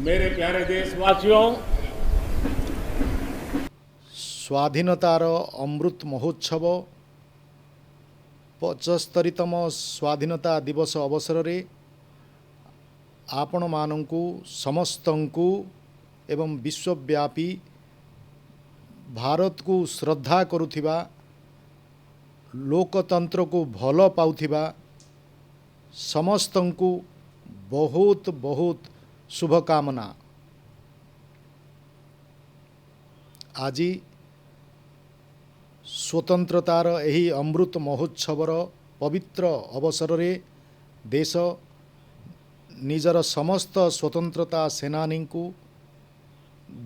मेरे प्यारे देशवासियों, स्वाधीनतार अमृत महोत्सव 75तम स्वाधीनता दिवस अवसर रे आपण मानंकु समस्तंकु एवं विश्वव्यापी भारत को श्रद्धा करुथिबा लोकतंत्र को भल पाउथिबा समस्तंकु बहुत बहुत शुभकामना। आज स्वतंत्रतार एही अमृत महोत्सवर पवित्र अवसर रे देश निजर समस्त स्वतंत्रता सेनानी को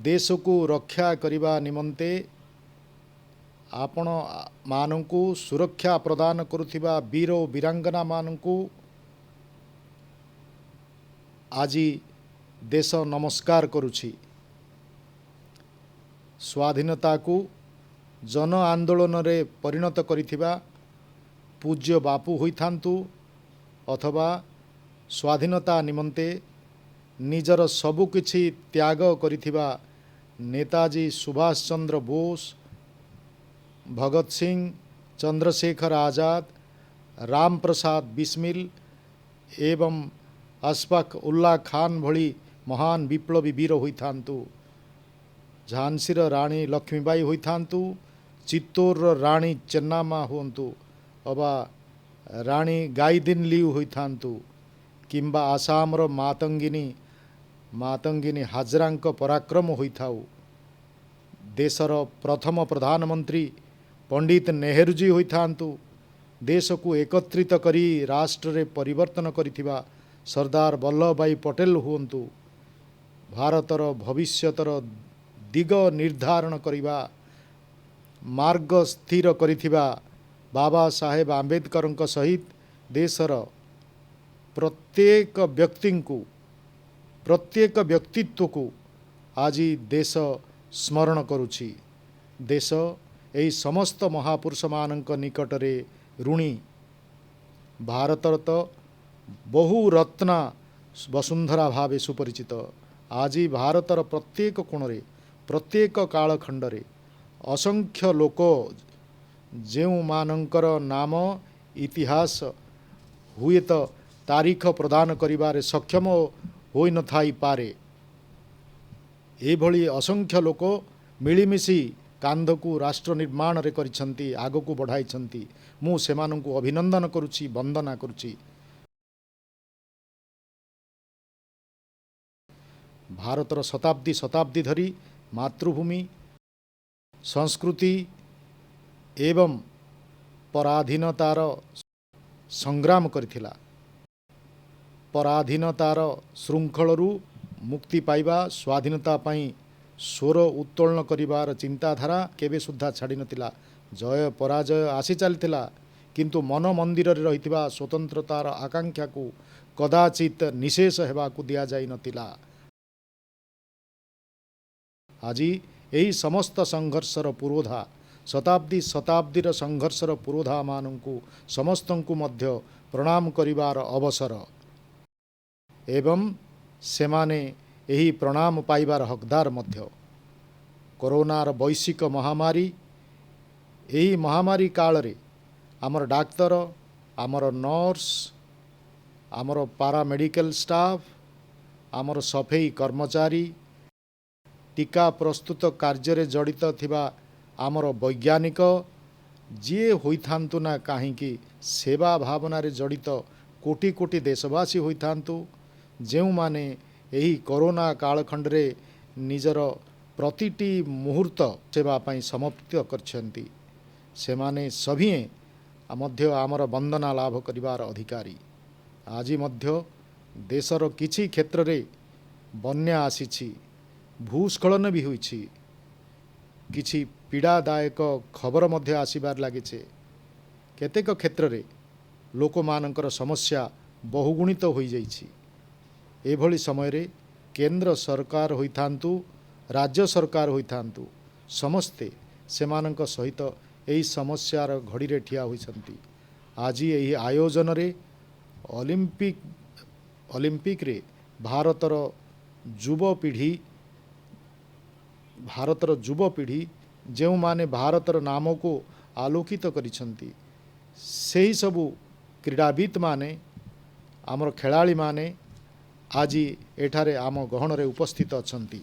देश को रक्षा करने निमंते आपण मानंकु सुरक्षा प्रदान करुथिबा वीर और वीरांगना मानंकु आज देश नमस्कार करुछि। स्वाधीनता को जन आंदोलन रे परिणत करिथिबा पूज्य बापू होइथांतु अथवा स्वाधीनता निमंते निजर सबुकिछि त्याग करिथिबा नेताजी सुभाष चंद्र बोस, भगत सिंह, चंद्रशेखर आजाद, राम प्रसाद बिस्मिल एवं अशफाक उल्ला खान भली महान विप्लवी वीर होइथांतु, झांसीर राणी लक्ष्मीबाई होइथांतु, चित्तौर राणी चेन्नाम्मा हुंतु अबा राणी गाइदिनलिउ होइथांतु किंबा आसामर मातंगिनी हाजरांक पराक्रम होइथाउ, देशर प्रथम प्रधानमंत्री पंडित नेहरूजी होइथांतु, देश को एकत्रित करी राष्ट्र रे परिवर्तन करिथिबा सरदार वल्लभ भाई पटेल हुंतु, भारतर भविष्यतर दिग निर्धारण करिबा मार्ग स्थिर करिथिबा बाबा साहेब आंबेडकर सहित देशर प्रत्येक व्यक्तित्व को आज देश स्मरण करुछि। देश एही समस्त महापुरुष मानक निकटरे ऋणी। भारतर तो बहु रत्ना वसुंधरा भावे सुपरिचित। आज भारतर प्रत्येक कोणरे प्रत्येक कालखंडरे असंख्य लोक जेउ मानकर नाम इतिहास हुए तो तारीख प्रदान करिबारे सक्षम होई न थाई पारे। एभली असंख्य लोक मिलिमिशि कांध को राष्ट्र निर्माण रे करिसंती, आग को बढ़ाइछंती। मु सेमानंकु अभिनंदन करुछि, वंदना करुछि। भारतर शताब्दी शताब्दी धरी मातृभूमि संस्कृति एवं पराधीनतार संग्राम करिथिला। पराधीनतार श्रृंखलरू मुक्ति पाइबा, स्वाधीनता पाई स्वर उत्तोलन करिबार चिंताधारा केबे सुद्धा छाड़ी नथिला। जय पराजय आसी चलथिला, किंतु मन मंदिर रे रहिथिबा स्वतंत्रतार आकांक्षा को कदाचित निशेष हेबा को दिया जाई नथिला। आज यही समस्त संघर्षर पुरोधा, शताब्दी शताब्दीर संघर्षर पुरोधा मानंकु समस्तंकु मध्य प्रणाम करिबार अवसर एवं सेमाने यही प्रणाम पाइबार हकदार मध्य। कोरोनार वैश्विक महामारी, यही महामारी काल रे आमर डाक्तर, आमर नर्स, आमर पारामेडिकल स्टाफ, आमर सफेई कर्मचारी, टीका प्रस्तुत कार्य जड़ित थिबा आमर वैज्ञानिक जी होइथांतु ना कहीं सेवा भावना रे जड़ित कोटि कोटि देशवासी होइथांतु, जेउ माने यही कोरोना कालखंड रे निजर प्रतिटी मुहूर्त सेवा पाई समर्पित करछंती। सेमाने सभी मध्य आमर वंदना लाभ करिवार अधिकारी। आज मध्य देशर किछि क्षेत्र रे बन्या आसीछि, भूस्खलन भी होइछि, किछि पीड़ादायक खबर मध्य आसीबार लागिछे। केतेक क्षेत्र रे लोक मानकर समस्या बहुगुणित होई जाइछि। एभली समय रे केंद्र सरकार होइथांतु, राज्य सरकार होइथांतु, समस्ते सेमानक सहित एही समस्यार घड़ी रे ठिया होइछंती। आज एही आयोजन रे ओलंपिक रे भारतर ଯୁବପିଢ଼ି ଭାରତର ଯୁବପିଢ଼ି ଯେଉଁମାନେ ଭାରତର ନାମକୁ ଆଲୋକିତ କରିଛନ୍ତି ସେହି ସବୁ କ୍ରୀଡ଼ାବିତ୍ ମାନେ ଆମର ଖେଳାଳିମାନେ ଆଜି ଏଠାରେ ଆମ ଗହଣରେ ଉପସ୍ଥିତ ଅଛନ୍ତି।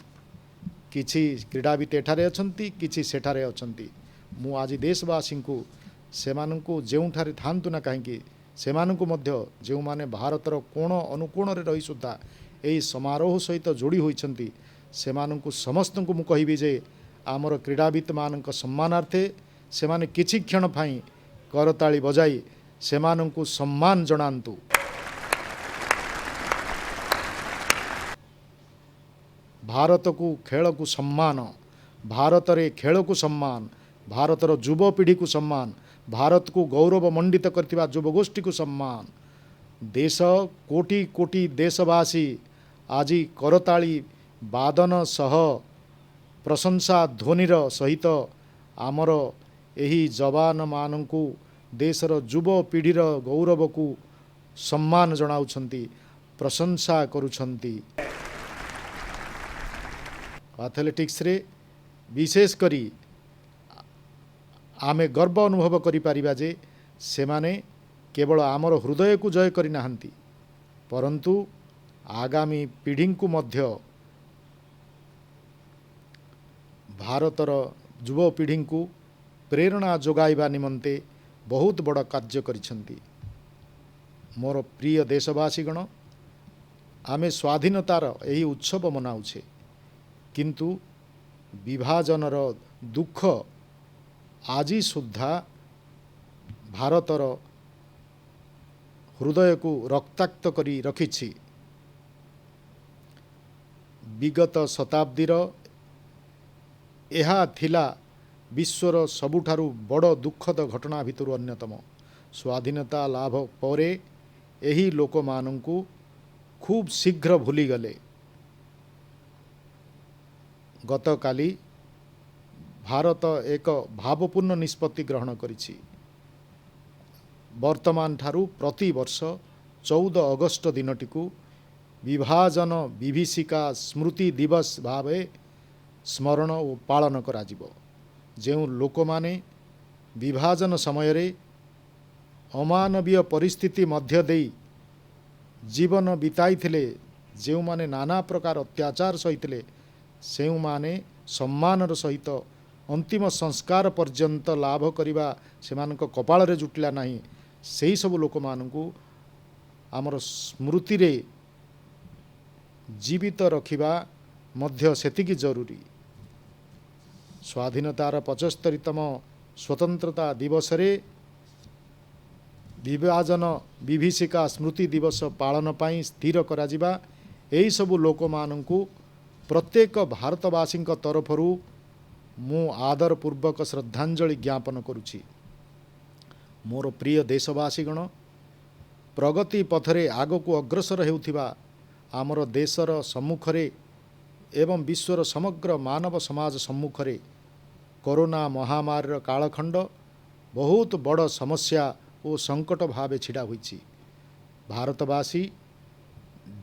କିଛି କ୍ରୀଡ଼ାବିତ୍ ଏଠାରେ ଅଛନ୍ତି, କିଛି ସେଠାରେ ଅଛନ୍ତି। ମୁଁ ଆଜି ଦେଶବାସୀଙ୍କୁ ସେମାନଙ୍କୁ ଯେଉଁଠାରେ ଥାଆନ୍ତୁ ନା କାହିଁକି ସେମାନଙ୍କୁ ମଧ୍ୟ ଯେଉଁମାନେ ଭାରତର କୋଣ ଅନୁକୋଣରେ ରହି ସୁଦ୍ଧା ଏହି ସମାରୋହ ସହିତ ଯୋଡ଼ି ହୋଇଛନ୍ତି ସେମାନଙ୍କୁ ସମସ୍ତଙ୍କୁ ମୁଁ କହିବି ଯେ ଆମର କ୍ରୀଡ଼ାବିତମାନଙ୍କ ସମ୍ମାନାର୍ଥେ ସେମାନେ କିଛି କ୍ଷଣ ପାଇଁ କରତାଳି ବଜାଇ ସେମାନଙ୍କୁ ସମ୍ମାନ ଜଣାନ୍ତୁ। ଭାରତକୁ ଖେଳକୁ ସମ୍ମାନ, ଭାରତରେ ଖେଳକୁ ସମ୍ମାନ, ଭାରତର ଯୁବପିଢ଼ିକୁ ସମ୍ମାନ, ଭାରତକୁ ଗୌରବମଣ୍ଡିତ କରିଥିବା ଯୁବଗୋଷ୍ଠୀକୁ ସମ୍ମାନ। ଦେଶ କୋଟି କୋଟି ଦେଶବାସୀ ଆଜି କରତାଳି ବାଦନ ସହ ପ୍ରଶଂସା ଧ୍ୱନିର ସହିତ ଆମର ଏହି ଯବାନମାନଙ୍କୁ ଦେଶର ଯୁବପିଢ଼ିର ଗୌରବକୁ ସମ୍ମାନ ଜଣାଉଛନ୍ତି, ପ୍ରଶଂସା କରୁଛନ୍ତି। ଆଥଲେଟିକ୍ସରେ ବିଶେଷ କରି ଆମେ ଗର୍ବ ଅନୁଭବ କରିପାରିବା ଯେ ସେମାନେ କେବଳ ଆମର ହୃଦୟକୁ ଜୟ କରିନାହାନ୍ତି ପରନ୍ତୁ ଆଗାମୀ ପିଢ଼ିଙ୍କୁ ମଧ୍ୟ ଭାରତର ଯୁବପିଢ଼ିଙ୍କୁ ପ୍ରେରଣା ଯୋଗାଇବା ନିମନ୍ତେ ବହୁତ ବଡ଼ କାର୍ଯ୍ୟ କରିଛନ୍ତି। ମୋର ପ୍ରିୟ ଦେଶବାସୀଗଣ, ଆମେ ସ୍ୱାଧୀନତାର ଏହି ଉତ୍ସବ ମନାଉଛେ କିନ୍ତୁ ବିଭାଜନର ଦୁଃଖ ଆଜି ସୁଦ୍ଧା ଭାରତର ହୃଦୟକୁ ରକ୍ତାକ୍ତ କରି ରଖିଛି। ବିଗତ ଶତାବ୍ଦୀର ଏହା ଥିଲା ବିଶ୍ୱର ସବୁଠାରୁ ବଡ଼ ଦୁଃଖଦ ଘଟଣା ଭିତରୁ ଅନ୍ୟତମ। ସ୍ୱାଧୀନତା ଲାଭ ପରେ ଏହି ଲୋକମାନଙ୍କୁ ଖୁବ୍ ଶୀଘ୍ର ଭୁଲିଗଲେ। ଗତକାଲି ଭାରତ ଏକ ଭାବପୂର୍ଣ୍ଣ ନିଷ୍ପତ୍ତି ଗ୍ରହଣ କରିଛି। ବର୍ତ୍ତମାନ ଠାରୁ ପ୍ରତିବର୍ଷ 14 ଅଗଷ୍ଟ ଦିନଟିକୁ ବିଭାଜନ ବିଭୀଷିକା ସ୍ମୃତି ଦିବସ ଭାବେ ସ୍ମରଣ ଓ ପାଳନ କରାଯିବ। ଯେଉଁ ଲୋକମାନେ ବିଭାଜନ ସମୟରେ ଅମାନବୀୟ ପରିସ୍ଥିତି ମଧ୍ୟ ଦେଇ ଜୀବନ ବିତାଇଥିଲେ, ଯେଉଁମାନେ ନାନା ପ୍ରକାର ଅତ୍ୟାଚାର ସହିଥିଲେ, ଯେଉଁମାନେ ସମ୍ମାନର ସହିତ ଅନ୍ତିମ ସଂସ୍କାର ପର୍ଯ୍ୟନ୍ତ ଲାଭ କରିବା ସେମାନଙ୍କ କପାଳରେ ଜୁଟିଲା ନାହିଁ, ସେହି ସବୁ ଲୋକମାନଙ୍କୁ ଆମର ସ୍ମୃତିରେ ଜୀବିତ ରଖିବା ମଧ୍ୟ ସେତିକି ଜରୁରୀ। ସ୍ୱାଧୀନତାର 75ତମ ସ୍ୱତନ୍ତ୍ରତା ଦିବସରେ ବିଭାଜନ ବିଭୀଷିକା ସ୍ମୃତି ଦିବସ ପାଳନ ପାଇଁ ସ୍ଥିର କରାଯିବା। ଏହିସବୁ ଲୋକମାନଙ୍କୁ ପ୍ରତ୍ୟେକ ଭାରତବାସୀଙ୍କ ତରଫରୁ ମୁଁ ଆଦରପୂର୍ବକ ଶ୍ରଦ୍ଧାଞ୍ଜଳି ଜ୍ଞାପନ କରୁଛି। ମୋର ପ୍ରିୟ ଦେଶବାସୀଗଣ, ପ୍ରଗତି ପଥରେ ଆଗକୁ ଅଗ୍ରସର ହେଉଥିବା ଆମର ଦେଶର ସମ୍ମୁଖରେ ଏବଂ ବିଶ୍ୱର ସମଗ୍ର ମାନବ ସମାଜ ସମ୍ମୁଖରେ କରୋନା ମହାମାରୀର କାଳଖଣ୍ଡ ବହୁତ ବଡ଼ ସମସ୍ୟା ଓ ସଙ୍କଟ ଭାବେ ଛିଡ଼ା ହୋଇଛି। ଭାରତବାସୀ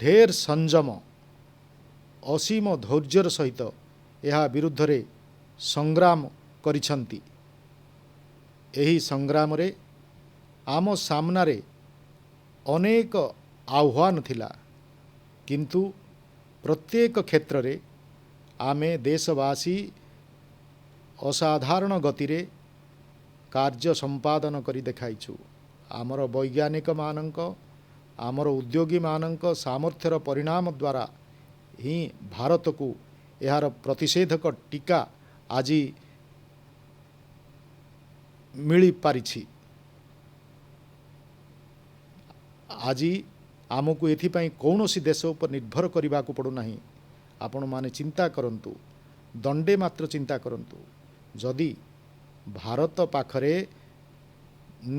ଢେର ସଂଯମ, ଅସୀମ ଧୈର୍ଯ୍ୟର ସହିତ ଏହା ବିରୁଦ୍ଧରେ ସଂଗ୍ରାମ କରିଛନ୍ତି। ଏହି ସଂଗ୍ରାମରେ ଆମ ସାମ୍ନାରେ ଅନେକ ଆହ୍ୱାନ ଥିଲା, କିନ୍ତୁ ପ୍ରତ୍ୟେକ କ୍ଷେତ୍ରରେ ଆମେ ଦେଶବାସୀ ଅସାଧାରଣ ଗତିରେ କାର୍ଯ୍ୟ ସମ୍ପାଦନ କରି ଦେଖାଇଛୁ। ଆମର ବୈଜ୍ଞାନିକମାନଙ୍କ, ଆମର ଉଦ୍ୟୋଗୀମାନଙ୍କ ସାମର୍ଥ୍ୟର ପରିଣାମ ଦ୍ୱାରା ହିଁ ଭାରତକୁ ଏହାର ପ୍ରତିଷେଧକ ଟୀକା ଆଜି ମିଳିପାରିଛି। ଆଜି ଆମକୁ ଏଥିପାଇଁ କୌଣସି ଦେଶ ଉପରେ ନିର୍ଭର କରିବାକୁ ପଡ଼ୁନାହିଁ। ଆପଣମାନେ ଚିନ୍ତା କରନ୍ତୁ, ଦଣ୍ଡେ ମାତ୍ର ଚିନ୍ତା କରନ୍ତୁ, ଯଦି ଭାରତ ପାଖରେ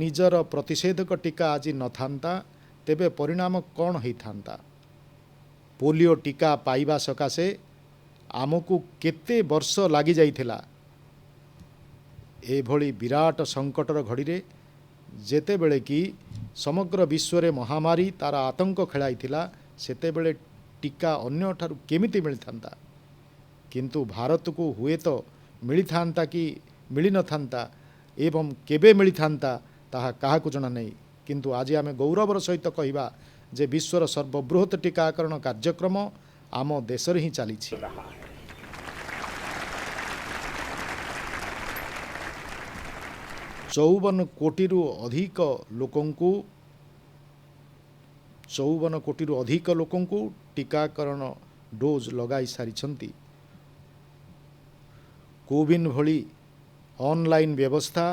ନିଜର ପ୍ରତିଷେଧକ ଟୀକା ଆଜି ନଥାନ୍ତା ତେବେ ପରିଣାମ କ'ଣ ହେଇଥାନ୍ତା? ପୋଲିଓ ଟୀକା ପାଇବା ସକାଶେ ଆମକୁ କେତେ ବର୍ଷ ଲାଗିଯାଇଥିଲା। ଏଭଳି ବିରାଟ ସଙ୍କଟର ଘଡ଼ିରେ ଯେତେବେଳେ କି ସମଗ୍ର ବିଶ୍ୱରେ ମହାମାରୀ ତାର ଆତଙ୍କ ଖେଳାଇଥିଲା, ସେତେବେଳେ टीका अन्य ठारू केमिति मिलिथांता किंतु भारत को हुए तो मिलिथांता कि मिली न थांता एवं केबे मिलिथांता ताहा काहाकु जणा नहीं किंतु आज आम गौरवर सहित कहवा जे विश्वर सर्वबृहत टीकाकरण कार्यक्रम आम देश ही चली रहा है। 54 कोटी अधिक लोकंकु 54 कोटी अधिक लोकंकु टीकाकरण डोज लगाई सारी कोविन भली ऑनलाइन व्यवस्था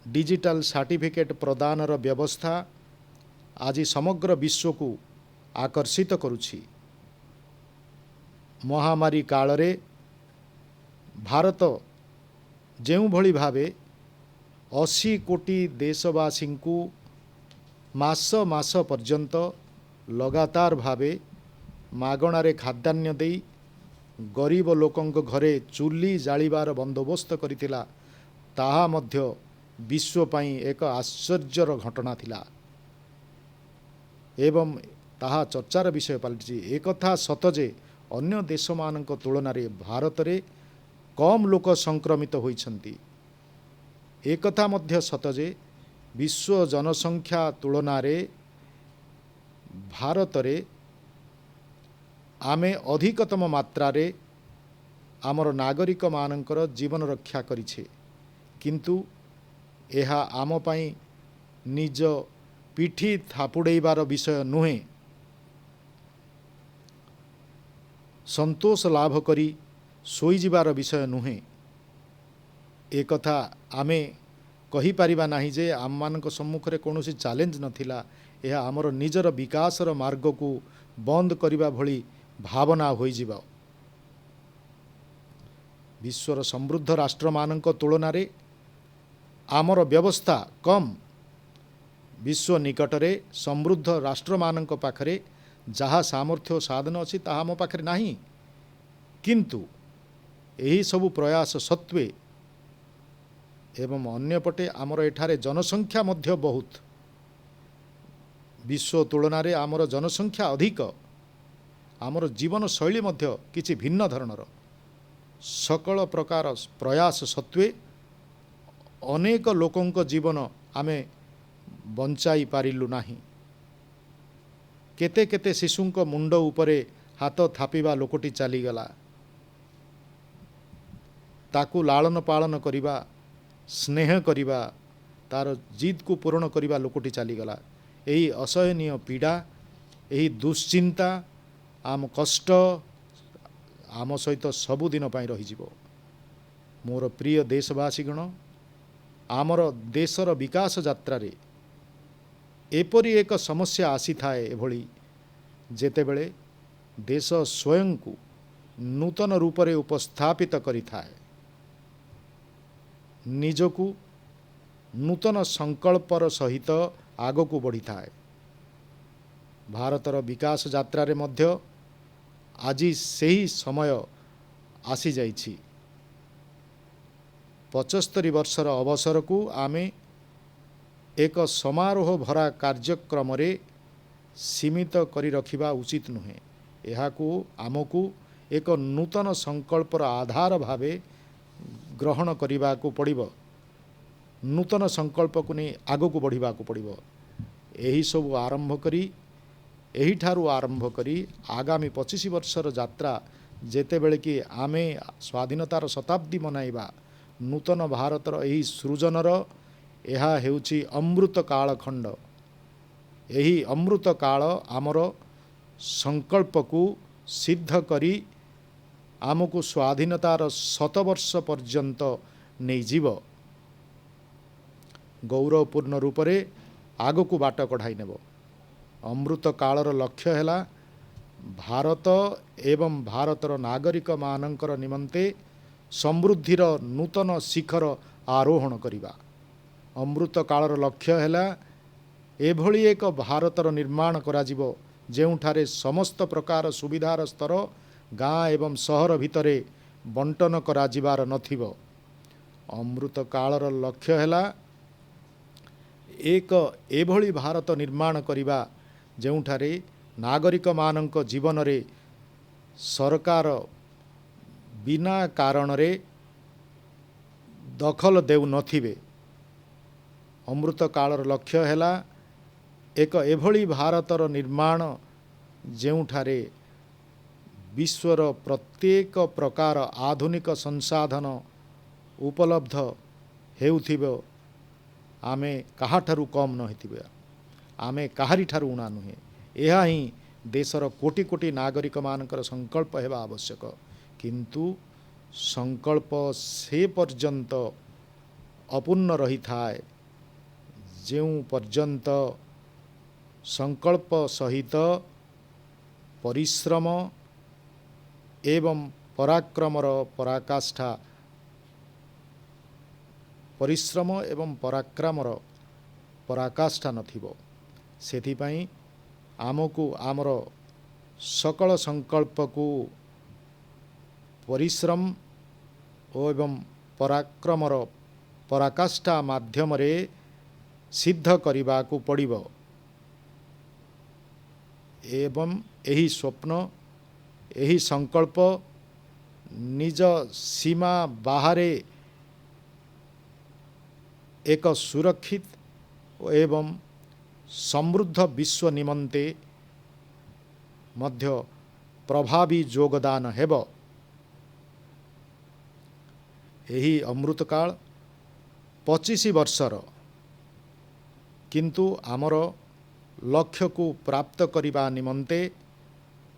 डिजिटल सर्टिफिकेट प्रदानर व्यवस्था आज समग्र विश्व को आकर्षित करुछि। महामारी काल रे भारत जेउ भली भावे 80 कोटी देशवासी को मास मास पर्यंत लगातार भावे मागणारे खाद्यान्न देई गरीब लोकंक घरे चुली जालिबार बंदोबस्त करिथिला ताहा मध्य विश्व पई एक आश्चर्यर घटना थिला एवं ताहा चर्चार विषय पलटि एक कथा सत जे अन्य देश मानक तुलन रे भारत रे कम लोक संक्रमित होइछंती एक कथा मध्य सत जे विश्व जनसंख्या तुलन रे भारत रे आमे अधिकतम मात्रा रे आमर नागरिक मानकर जीवन रक्षा करिछे किंतु एहा आम पई निज पिठी थापुड़ेबार विषय नुहे संतोष लाभ करी सोई जिबार विषय नुहे एक कथा आमे कहि परिबा नाही जे आम मानक सम्मुख रे कोनोसी चैलेंज नथिला एहा आमर निजर विकासर मार्ग को बंद करिबा भली भावना होई जिबा विश्वर समृद्ध राष्ट्र मानक तुलन रे आमर व्यवस्था कम विश्व निकट रे समृद्ध राष्ट्र मानक पाखरे जहा सामर्थ्य साधन अछि ताहा मो पाखरे नाही किंतु एही सबु प्रयास सत्वे एवं अन्य पटे आमर एठारे जनसंख्या मध्य बहुत विश्व तुलन रे आमर जनसंख्या अधिक आमर जीवन शैली मध्य किछि भिन्न धरणर सकल प्रकार प्रयास सत्वे अनेक लोकंक जीवन आमे बंचाई पारिलु नाही केते केते शिशुंक मुंड उपरे हाथ थापिबा लोकटी चलीगला ताकू लालन पालन करिबा स्नेह करिबा तार जिद को पूर्ण करिबा लोकटी चलीगला एही असहनीय पीड़ा एही दुश्चिंता आम कष्ट आम सहित सबुदिन पाई रहिजिवो मोर प्रिय देशवासीगण आमर देशर विकास यात्रा रे एपरी एक समस्या आसी थाए एभली जेतेबेले देश स्वयं को नूतन रूप रे उपस्थापित करि थाए निजकु नूतन संकल्पर सहित आग को बढ़ी थाए भारतर विकास यात्रा रे मध्य आज सही समय आसी जाइछि 75 वर्षर अवसर को आमे एक समारोह भरा कार्यक्रम रे सीमित करी रखिबा उचित नुहे एहाकू आमको एक नूतन संकल्पर आधार भावे ग्रहण करिबा को पड़िबो नूतन संकल्प को नहीं आग को बढ़िबा को पड़िबो एही सब आरंभ करी एही ठारू आरंभ करी आगामी 25 वर्षर यात्रा जेतेबेले कि आमे स्वाधीनतार शताब्दी मनाइबा नूतन भारतर एही सृजनर एहा हेउची अमृत काल खंड एही अमृत काल आमर संकल्प को सिद्ध करी आमको स्वाधीनतार 100 वर्ष पर्यंत नहीं जीव गौरवपूर्ण रूप रे आग को बाट कढ़ाई नेब अमृत कालर लक्ष्य है भारत एवं भारतर नागरिक मानकर निमंते समृद्धिर नूतन शिखर आरोहण करिबा अमृत कालर लक्ष्य है एभली एक भारतर निर्माण कराजिबो जेउठारे समस्त प्रकार सुविधार स्तर गाँ एवं सहर भितरे बंटन कराजिबार नथिबो अमृत कालर लक्ष्य है एक एभली भारत निर्माण करिबा जेउठारे नागरिक मानक जीवन रे सरकार बिना कारण रे दखल देउ नथिबे। अमृत कालर लक्ष्य हैला एक एभली भारतर निर्माण जेउठारे विश्वर प्रत्येक प्रकार आधुनिक संसाधन उपलब्ध हेउथिबो। आमे काहाठारु कम नहिथिबे, आमे काहारी ठारु उणा नुहे। यह ही देशर कोटि कोटि नागरिक मानकर संकल्प हेबा आवश्यक। किंतु संकल्प से पर्यंत अपूर्ण रही थाए जेउ पर्यंत संकल्प सहित परिश्रम एवं पराक्रमर पराकाष्ठा परिश्रम एवं पराक्रमर पराकाष्ठा नथिबो। सेथिपाई आमको आमर सकल संकल्प को परिश्रम एवं पराक्रमर पराकाष्ठा माध्यम रे सिद्ध करने को पड़िबो। एवं यही स्वप्न यही संकल्प निज सीमा बाहरे एक सुरक्षित एवं समृद्ध विश्व निमंते मध्य प्रभावी योगदान हेब। यही अमृतकाल 25 वर्षर, किंतु आमर लक्ष्य को प्राप्त करिबा निमंते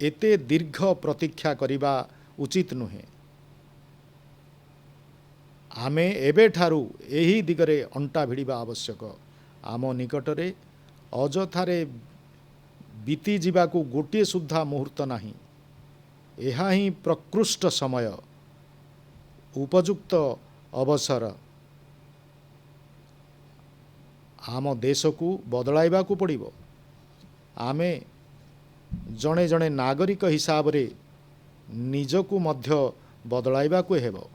एते दीर्घ प्रतीक्षा करिबा उचित नुहे। आमे एबे ठारू एही दिगरे अंटा भिड़िबा आवश्यक। आम निकटरे अजथारे बीती जीवाकू गोटे सुद्धा मुहूर्त नाही। एहा ही प्रकृष्ट समय, उपयुक्त अवसर आम देश को बदलाइबा को पड़िबो। आमे जणे जणे नागरिक हिसाब रे निजकू मध्य बदलाइबा को हेबो।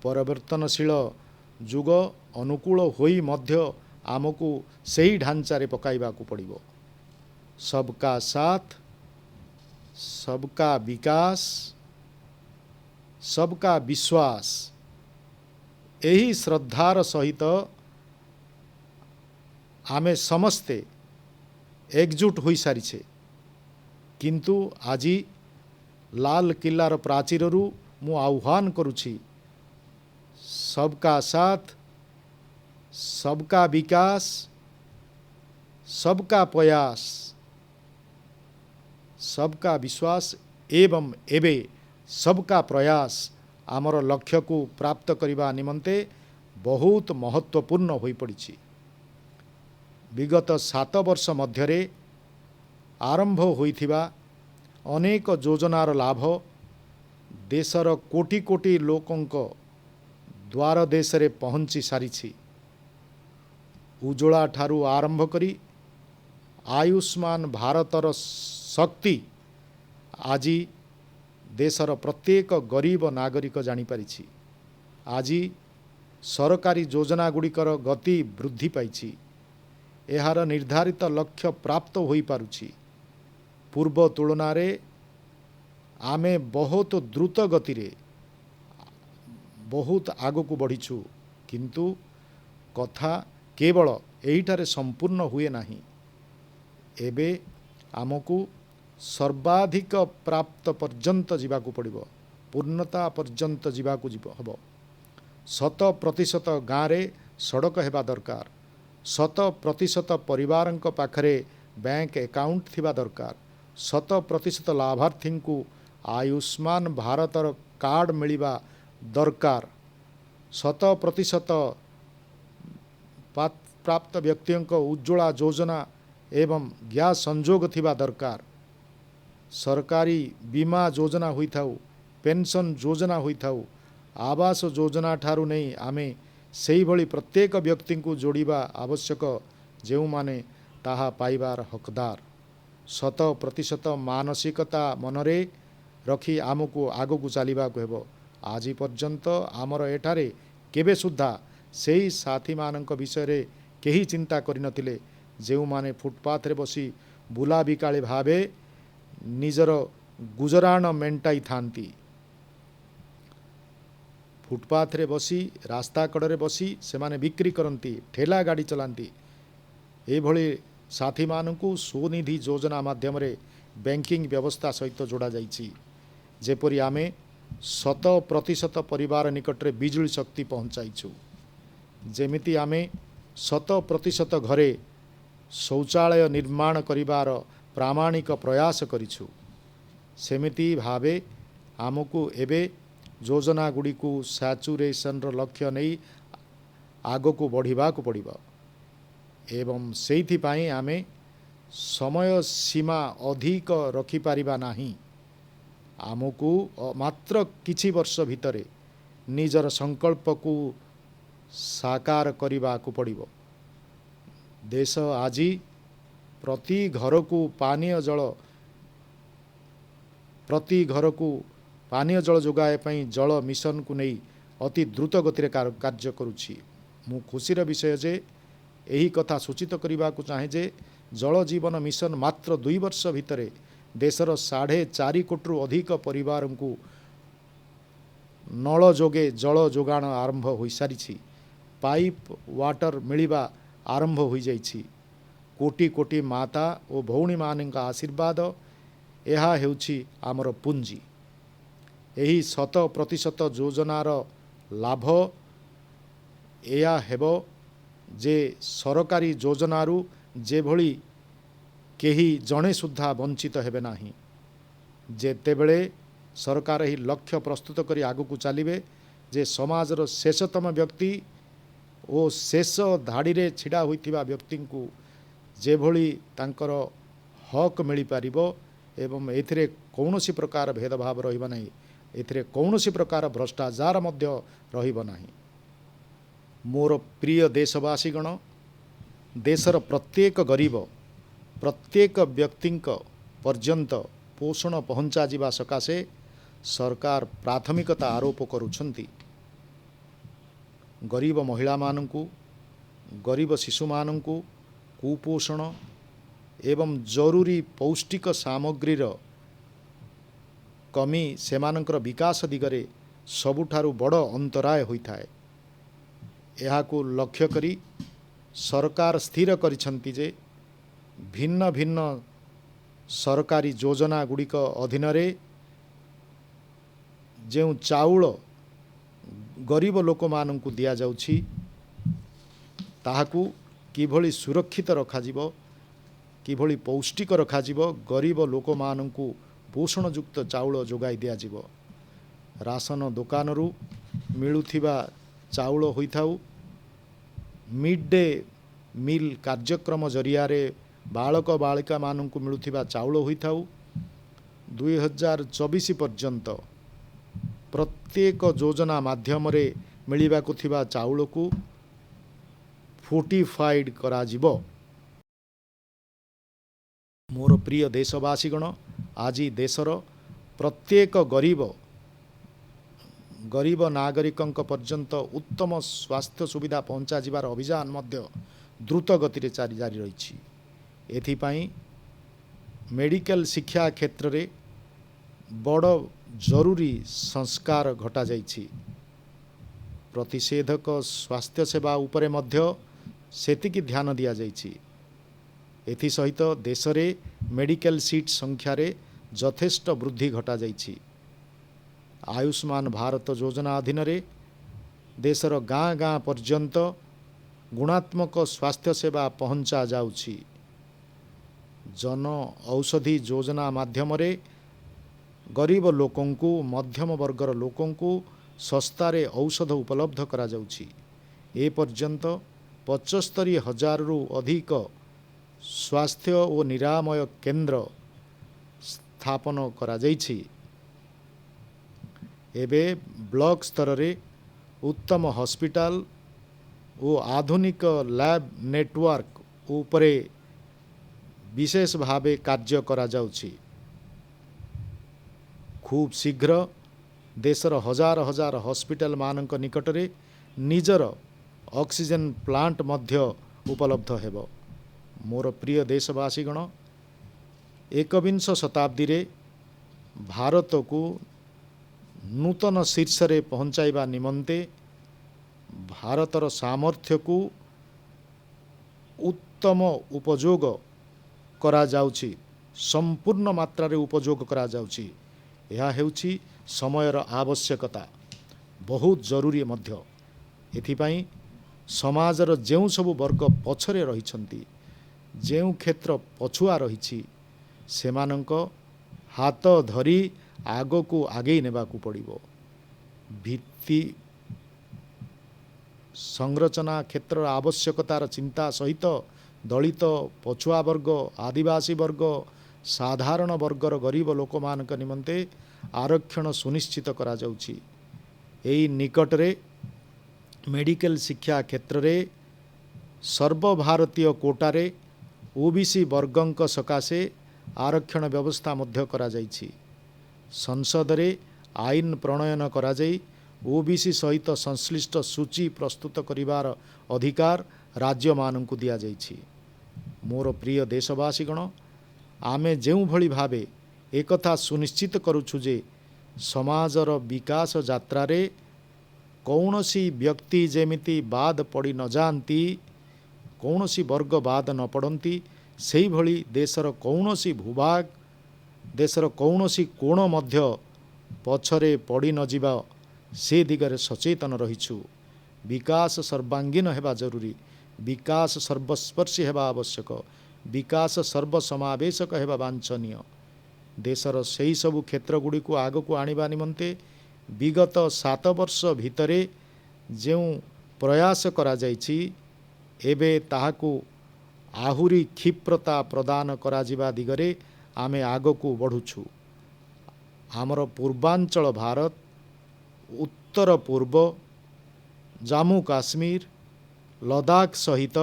परिवर्तनशील जुग अनुकूल होई मध्य आमको सही ढांचारे पकाइबा को पड़िबो। सबका साथ, सबका विकास, सबका विश्वास, यही श्रद्धार सहित आमे समस्ते एकजुट होई सारिछे। किंतु आजी लाल किल्लार प्राचीररू मु आह्वान करुछि, सबका साथ, सबका विकास, सबका प्रयास, सबका विश्वास एवं एबे सबका प्रयास आमर लक्ष्य को प्राप्त करने निमंते बहुत महत्वपूर्ण होई पड़िछि। विगत 7 वर्ष मध्यरे आरंभ होइथिबा अनेक योजनार लाभ देशर कोटि कोटि लोकंक द्वार देश रे पहुँची सारिछि। उज्ज्वला ठारू आरंभ करी आयुष्मान भारतर शक्ति आजी देशर प्रत्येक गरीब नागरिक जानी पारिछि। आजी सरकारी योजना गुड़िकर गति वृद्धि पाइछि। एहार निर्धारित लक्ष्य प्राप्त होई पारुछि। पूर्व तुलना रे आमे बहुत द्रुत गति रे बहुत आगको बढ़ीछु। किंतु कथा केवल एहिठारे संपूर्ण हुए नाही। एबे आमको सर्वाधिक प्राप्त पर्यंत जीवाकू पड़िबो। पूर्णता पर्यंत जीवाकू हबो। 100% गाँव रे सड़क हेबा दरकार। 100% परिवारंक पाखरे बैंक अकाउंट थिबा दरकार। 100% लाभार्थी को आयुष्मान भारतर कार्ड मिलिबा दरकार। 100% प्राप्त व्यक्तियों को उज्ज्वला योजना एवं गैस संजोग थिबा दरकार। सरकारी बीमा योजना होई थाउ, पेंशन योजना होई थाउ, आवास योजना ठारू नहीं आमे सेही भली प्रत्येक व्यक्ति को जोड़िबा आवश्यक जेउ माने ताहा पाइबार हकदार। 100% मानसिकता मनरे रखी आमको आगको चलिबा को हेबो। आज पर्यंत आमर एठारे केबे सुद्धा सेही साथी मानक विषय रे केही चिंता करि नथिले जो माने फुटपाथ रे बसी बुला बिकाली भावे निजर गुजराण मेंटाई थांती, फुटपाथ रे बसी रास्ता कड़े बसी से माने बिक्री करती, ठेला गाड़ी चलाती। एभली साथी मानू स्वनिधि योजना माध्यम बैंकिंग व्यवस्था सहित जोड़ा जाइछि। जेपरि आमे 100% परिवार निकट रे बिजुली शक्ति पहुँचाइछु। जेमिति आमे 100% घरे शौचालय निर्माण करिवार प्रामाणिक प्रयास करिछु, सेमिति भावे आमको एबे योजना गुड़ी को सैचुरेशन लक्ष्य नहीं आग को बढ़िबा को पड़िबो। एवं सेइथिपाई आमे समय सीमा अधिक रखिपारिबा नाही। आमको मात्र किछि वर्ष भितरे निजर संकल्प को साकार करने को पड़िबो। देश आज प्रति घर को पानीय जल जोगाए जल मिशन को नहीं अति द्रुत गति कार्य करुछि। मु खुशीर विषय जे यही कथा सूचित करने को चाहे जे जल जीवन मिशन मात्र 2 वर्ष भितरे देशर 4.5 कोटी अधिक परिवार को नल जोगे जल जोगाण आरंभ हो सारी। पाइप वाटर मिलवा आरंभ हो जाइछि। कोटी कोटी माता और भौणी मान आशीर्वाद यह हेउछि आमर पुंजी। यही 100% योजनार लाभ या हेबो जे सरकारी योजनारू जेभली केही जणे सुद्धा वंचित हेबे नाही। जेतेबेले सरकार ही लक्ष्य प्रस्तुत करी आगु को चलिबे जे समाजर शेषतम व्यक्ति और शेष धाड़ी रे छिड़ा होइथिबा व्यक्ति को जेभली तांकर हक मिली पारिबो एवं एथिरे कौनसी प्रकार भेदभाव रहिबा नाही, एथिरे कौनसी प्रकार भ्रष्टाचार मध्य रहिबा नाही। मोर प्रिय देशवासीगण, देशर प्रत्येक गरीब प्रत्येक व्यक्ति पर्यंत पोषण पहुँचा जिबा सकाशे सरकार प्राथमिकता आरोप करुछंती। गरीब महिला मानू, गरीब शिशु मानू कुपोषण एवं जरूरी पौष्टिक सामग्रीर कमी सेमानंकर विकास दिगरे सबुठारु बड़ अंतराय होइथाए। एहाकु लक्ष्य करी सरकार स्थिर करिछंती जे भिन्न भिन्न सरकारी योजना गुड़िक अधीन रे जो चाउल गरीब लोक मानू दिया जाउछि ताहाकु किभली सुरक्षित रखाजिबो, किभली पौष्टिक रखाजिबो, गरीब लोक मानू पोषणयुक्त चाउल जोगाई दिया जिवो। राशन दुकानरू मिलुथिबा चाउल होइथाउ, मिड डे मिल कार्यक्रम जरिया रे बालक बालिका मानू मिलुथिबा चाउल होइथाउ। 2024 पर्यंत प्रत्येक योजना माध्यम रे मिलिबाकु थिबा चाउल को फोर्टिफाइड करा जिवो। मोर प्रिय देशवासीगण, आज देशर प्रत्येक गरीब नागरिकंक पर्यंत उत्तम स्वास्थ्य सुविधा पहुँचा जिबार अभियान मध्य द्रुत गति जारी रही। एथिपाई मेडिकल शिक्षा क्षेत्र रे बड़ जरूरी संस्कार घटा जाइछि। प्रतिषेधक स्वास्थ्य सेवा उपरे मध्य सेतिकी ध्यान दिया जाइछि। एथि सहित देश रे मेडिकल सीट संख्या रे यथेष्ट वृद्धि घटा जाइछि। आयुष्मान भारत योजना अधीन रे देशर गाँ गाँ पर्यंत गुणात्मक स्वास्थ्य सेवा पहुँचा जाउछि। जन औषधि योजना माध्यम रे गरीब लोकों को मध्यम वर्गर लोकों को सस्तारे औषध उपलब्ध करा जाउछि। ए पर्यंत 75,000 रु अधिक स्वास्थ्य और निरामय केंद्र स्थापन करा जाइछि। एबे ब्लॉक स्तर रे उत्तम हॉस्पिटल और आधुनिक लैब नेटवर्क उपरे विशेष भावे कार्य करा जाउछि। खूब शीघ्र देशर हजार हजार हॉस्पिटल मानक निकट रे निजर ऑक्सीजन प्लांट मध्य उपलब्ध हेबो। मोर प्रिय देशवासीगण, एकविंश शताब्दी रे भारत को नूतन शीर्ष रे पहुँचाइबा निमंते भारतर सामर्थ्य को उत्तम उपयोग करा जाउछि, संपूर्ण मात्रा रे उपयोग करा जाउछि। यह हेउछि समयर आवश्यकता, बहुत जरूरी मध्य। एथिपाई समाजर जेउ सबु वर्ग पछरे रहिछन्ति, जेउ क्षेत्र पछुआ रहिछि, सेमानंक हाथ धरी आगो को आगे नेबाकू पड़िबो। भित्ति संरचना क्षेत्र आवश्यकतार चिंता सहित दलित, पछुआ वर्ग, आदिवासी वर्ग, साधारण वर्गर गरीब लोक मानक निमंते आरक्षण सुनिश्चित करा जाउछि। एई निकटरे मेडिकल शिक्षा क्षेत्र रे सर्वभारतीय कोटारे ओबीसी वर्गंक सकाशे आरक्षण व्यवस्था मध्य करा जाइछि। संसद रे आईन प्रणयन करा जाई ओबीसी सहित संश्लिष्ट सूची प्रस्तुत करिवार अधिकार राज्य मानंकु दिया जाइछि। मोर प्रिय देशवासीगण, आमे जेउ भली भावे एकथा सुनिश्चित करूछु जे समाजर विकास यात्रा रे कौनसी व्यक्ति जेमिति बाद पड़ी न जानती, कौनसी वर्ग बाद न पड़ती, सेही भली देशर कौनसी भूभाग, देशर कौनसी कोण मध्य पछरे पड़ी न जिबा से दिगरे सचेतन रहिछु। विकास सर्वांगीन हेबा जरूरी, विकास सर्वस्पर्शी हेबा आवश्यक, विकास सर्वसमावेशक हेबा वांछनीय। देशर सेही सबु क्षेत्र गुड़ी को आगको आनिबा निमंते विगत 7 वर्ष भितरे जेउ प्रयास करा जाइछि, एबे ताहाकू आहुरी क्षिप्रता प्रदान करा जिबा दिगरे आमे आगको बढ़ुछु। आमर पूर्वांचल भारत, उत्तर पूर्व, जम्मू काश्मीर, लद्दाख सहित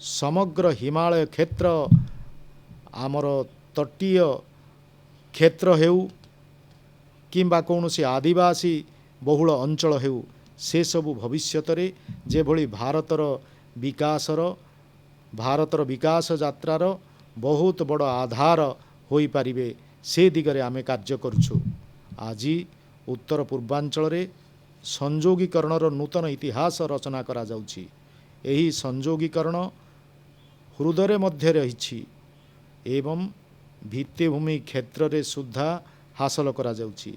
समग्र हिमालय क्षेत्र, आमर तटीय क्षेत्र हेउ किंबा कौनसी आदिवासी बहुल अंचल हेउ, से सबु भविष्यत रे जे भली भारतर विकास यात्रार बहुत बड़ आधार होई पारिबे, से दिगरे आमे कार्य करुछु। आज उत्तर पूर्वांचल रे संयोगीकरणर नूतन इतिहास रचना करा जाउछि। एही संयोगीकरण हृदय मध्य रहिछि एवं भित्तिभूमि क्षेत्र रे सुद्धा हासिल करा जाउछि।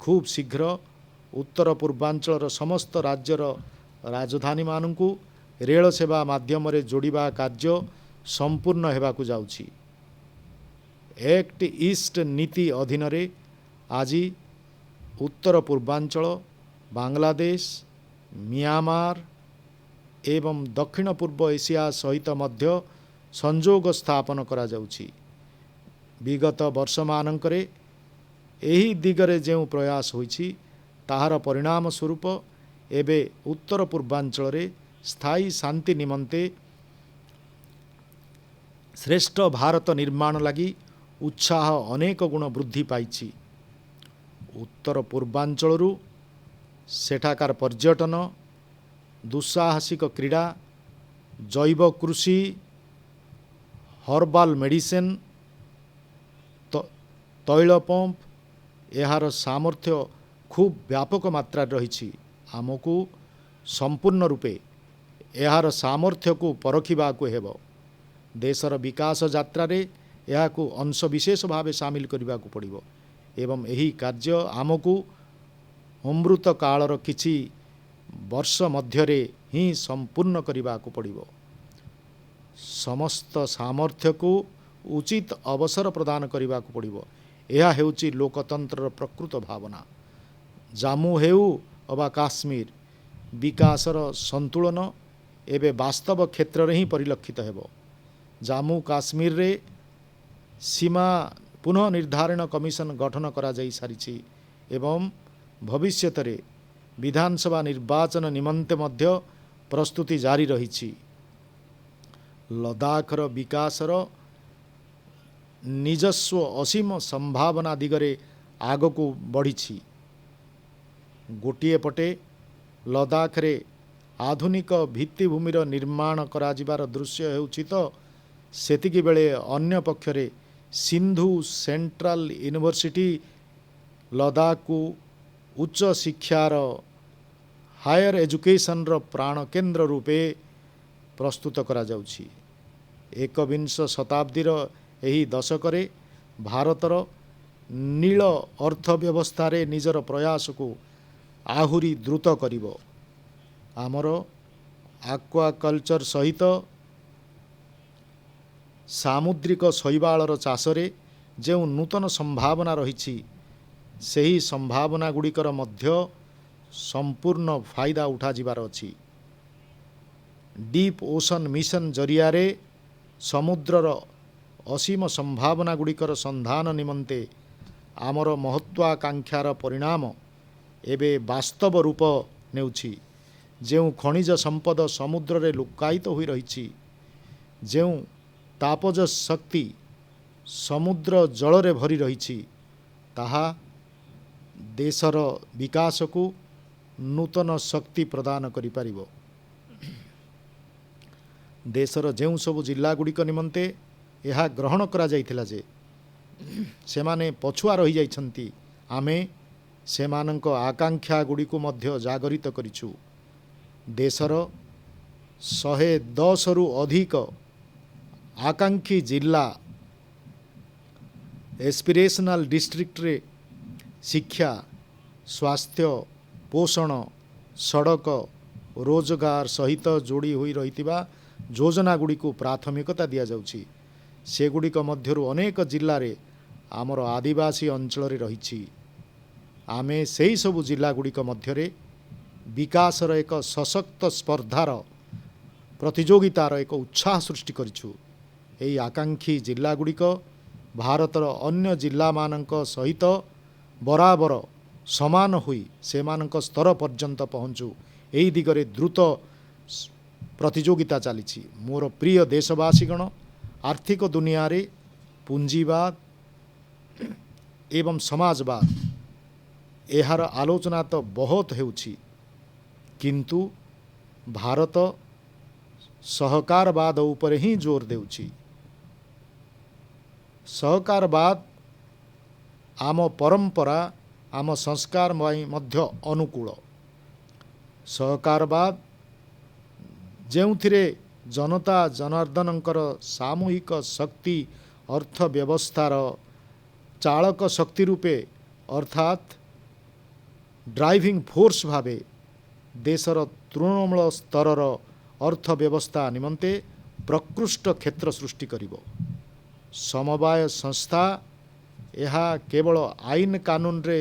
खूब शीघ्र उत्तर पूर्वांचल समस्त राज्यर राजधानी मानकू रेल सेवा माध्यम रे जोड़िबा कार्य संपूर्ण हेबाकू जाउछि। एक्ट ईस्ट नीति अधीन रे आज उत्तर पूर्वांचल, बांग्लादेश, म्यांमार एवं दक्षिण पूर्व एशिया सहित मध्य संजोग स्थापन करा जाउछि। विगत वर्ष मानकरे एही दिगरे जेउ प्रयास होइछि, ताहार परिणाम स्वरूप एबे उत्तर पूर्वांचल रे स्थायी शांति निमंते श्रेष्ठ भारत निर्माण लगी उत्साह अनेक गुण वृद्धि पाइछि। उत्तर पूर्वांचलरू सेठाकार पर्यटन, दुस्साहसिक क्रीड़ा, जैव कृषि, हर्बाल मेडिसिन, तैल पंप, यार सामर्थ्य खूब व्यापक मात्रा रही। आमको संपूर्ण रूपे यार सामर्थ्य को परखिबा को हेबो। देशर विकास यात्रा रे याकू अंश विशेष भावे सामिल करने को पड़िबो एवं यही कार्य आमको अमृत कालर किछि वर्ष मध्यरे ही संपूर्ण करने को पड़िबो। समस्त सामर्थ्य को उचित अवसर प्रदान करने को पड़िबो। यह हेउची लोकतंत्र प्रकृत भावना। जम्मू हेउ अबा काश्मीर, विकासर संतुलन एवं वास्तव क्षेत्र रे ही परिलक्षित हेबो। जम्मू काश्मीर रे सीमा पुनः निर्धारण कमिशन गठन करा जाई सारिछि एवं भविष्यत रे विधानसभा निर्वाचन निमंते मध्य प्रस्तुति जारी रहिछि। लद्दाखर विकासर निजस्व असीम संभावना दिगरे आगको बढ़िछि। गोटिए पटे लद्दाख रे आधुनिक भित्तिभूमिर निर्माण करा जिबार दृश्य हेउछि तो ସେତିକି ବେଳେ ଅନ୍ୟ ପକ୍ଷରେ ସିନ୍ଧୁ ସେଣ୍ଟ୍ରାଲ ୟୁନିଭର୍ସିଟି ଲଦାଖକୁ ଉଚ୍ଚ ଶିକ୍ଷାର ହାୟର ଏଜୁକେସନର ପ୍ରାଣ କେନ୍ଦ୍ର ରୂପେ ପ୍ରସ୍ତୁତ କରାଯାଉଛି। ଏକବିଂଶ ଶତାବ୍ଦୀର ଏହି ଦଶକରେ ଭାରତର ନୀଳ ଅର୍ଥବ୍ୟବସ୍ଥାରେ ନିଜର ପ୍ରୟାସକୁ ଆହୁରି ଦ୍ରୁତ କରିବ। ଆମର ଆକ୍ୱାକଲଚର ସହିତ ସାମୁଦ୍ରିକ ଶୈବାଳର ଚାଷରେ ଯେଉଁ ନୂତନ ସମ୍ଭାବନା ରହିଛି, ସେହି ସମ୍ଭାବନା ଗୁଡ଼ିକର ମଧ୍ୟ ସମ୍ପୂର୍ଣ୍ଣ ଫାଇଦା ଉଠାଯିବାର ଅଛି। ଡିପ୍ ଓସନ୍ ମିଶନ ଜରିଆରେ ସମୁଦ୍ରର ଅସୀମ ସମ୍ଭାବନା ଗୁଡ଼ିକର ସନ୍ଧାନ ନିମନ୍ତେ ଆମର ମହତ୍ୱାକାଂକ୍ଷାର ପରିଣାମ ଏବେ ବାସ୍ତବ ରୂପ ନେଉଛି। ଯେଉଁ ଖଣିଜ ସମ୍ପଦ ସମୁଦ୍ରରେ ଲୁକାୟିତ ହୋଇ ରହିଛି, ଯେଉଁ ତାପଜ ଶକ୍ତି ସମୁଦ୍ର ଜଳରେ ଭରି ରହିଛି, ତାହା ଦେଶର ବିକାଶକୁ ନୂତନ ଶକ୍ତି ପ୍ରଦାନ କରିପାରିବ। ଦେଶର ଯେଉଁ ସବୁ ଜିଲ୍ଲାଗୁଡ଼ିକ ନିମନ୍ତେ ଏହା ଗ୍ରହଣ କରାଯାଇଥିଲା ଯେ ସେମାନେ ପଛୁଆ ରହିଯାଇଛନ୍ତି, ଆମେ ସେମାନଙ୍କ ଆକାଂକ୍ଷା ଗୁଡ଼ିକୁ ମଧ୍ୟ ଜାଗରିତ କରିଛୁ। ଦେଶର 110ରୁ ଅଧିକ ଆକାଂକ୍ଷୀ ଜିଲ୍ଲା ଏସ୍ପିରେସନାଲ ଡିଷ୍ଟ୍ରିକ୍ଟରେ ଶିକ୍ଷା, ସ୍ୱାସ୍ଥ୍ୟ, ପୋଷଣ, ସଡ଼କ, ରୋଜଗାର ସହିତ ଯୋଡ଼ି ହୋଇ ରହିଥିବା ଯୋଜନା ଗୁଡ଼ିକୁ ପ୍ରାଥମିକତା ଦିଆଯାଉଛି। ସେଗୁଡ଼ିକ ମଧ୍ୟରୁ ଅନେକ ଜିଲ୍ଲାରେ ଆମର ଆଦିବାସୀ ଅଞ୍ଚଳରେ ରହିଛି। ଆମେ ସେହି ସବୁ ଜିଲ୍ଲାଗୁଡ଼ିକ ମଧ୍ୟରେ ବିକାଶର ଏକ ସଶକ୍ତ ସ୍ପର୍ଦ୍ଧାର ପ୍ରତିଯୋଗିତାର ଏକ ଉତ୍ସାହ ସୃଷ୍ଟି କରିଛୁ। ଏହି ଆକାଂକ୍ଷୀ ଜିଲ୍ଲାଗୁଡ଼ିକ ଭାରତର ଅନ୍ୟ ଜିଲ୍ଲାମାନଙ୍କ ସହିତ ବରାବର ସମାନ ହୋଇ ସେମାନଙ୍କ ସ୍ତର ପର୍ଯ୍ୟନ୍ତ ପହଞ୍ଚୁ, ଏହି ଦିଗରେ ଦ୍ରୁତ ପ୍ରତିଯୋଗିତା ଚାଲିଛି। ମୋର ପ୍ରିୟ ଦେଶବାସୀଗଣ, ଆର୍ଥିକ ଦୁନିଆରେ ପୁଞ୍ଜିବାଦ ଏବଂ ସମାଜବାଦ ଏହାର ଆଲୋଚନା ତ ବହୁତ ହେଉଛି, କିନ୍ତୁ ଭାରତ ସହକାରବାଦ ଉପରେ ହିଁ ଜୋର ଦେଉଛି। ସହକାରବାଦ ଆମ ପରମ୍ପରା, ଆମ ସଂସ୍କାର ପାଇଁ ମଧ୍ୟ ଅନୁକୂଳ। ସହକାରବାଦ ଯେଉଁଥିରେ ଜନତା ଜନାର୍ଦ୍ଦନଙ୍କର ସାମୂହିକ ଶକ୍ତି ଅର୍ଥବ୍ୟବସ୍ଥାର ଚାଳକ ଶକ୍ତି ରୂପେ ଅର୍ଥାତ୍ ଡ୍ରାଇଭିଂ ଫୋର୍ସ ଭାବେ ଦେଶର ତୃଣମୂଳ ସ୍ତରର ଅର୍ଥବ୍ୟବସ୍ଥା ନିମନ୍ତେ ପ୍ରକୃଷ୍ଟ କ୍ଷେତ୍ର ସୃଷ୍ଟି କରିବ। ସମବାୟ ସଂସ୍ଥା ଏହା କେବଳ ଆଇନ କାନୁନରେ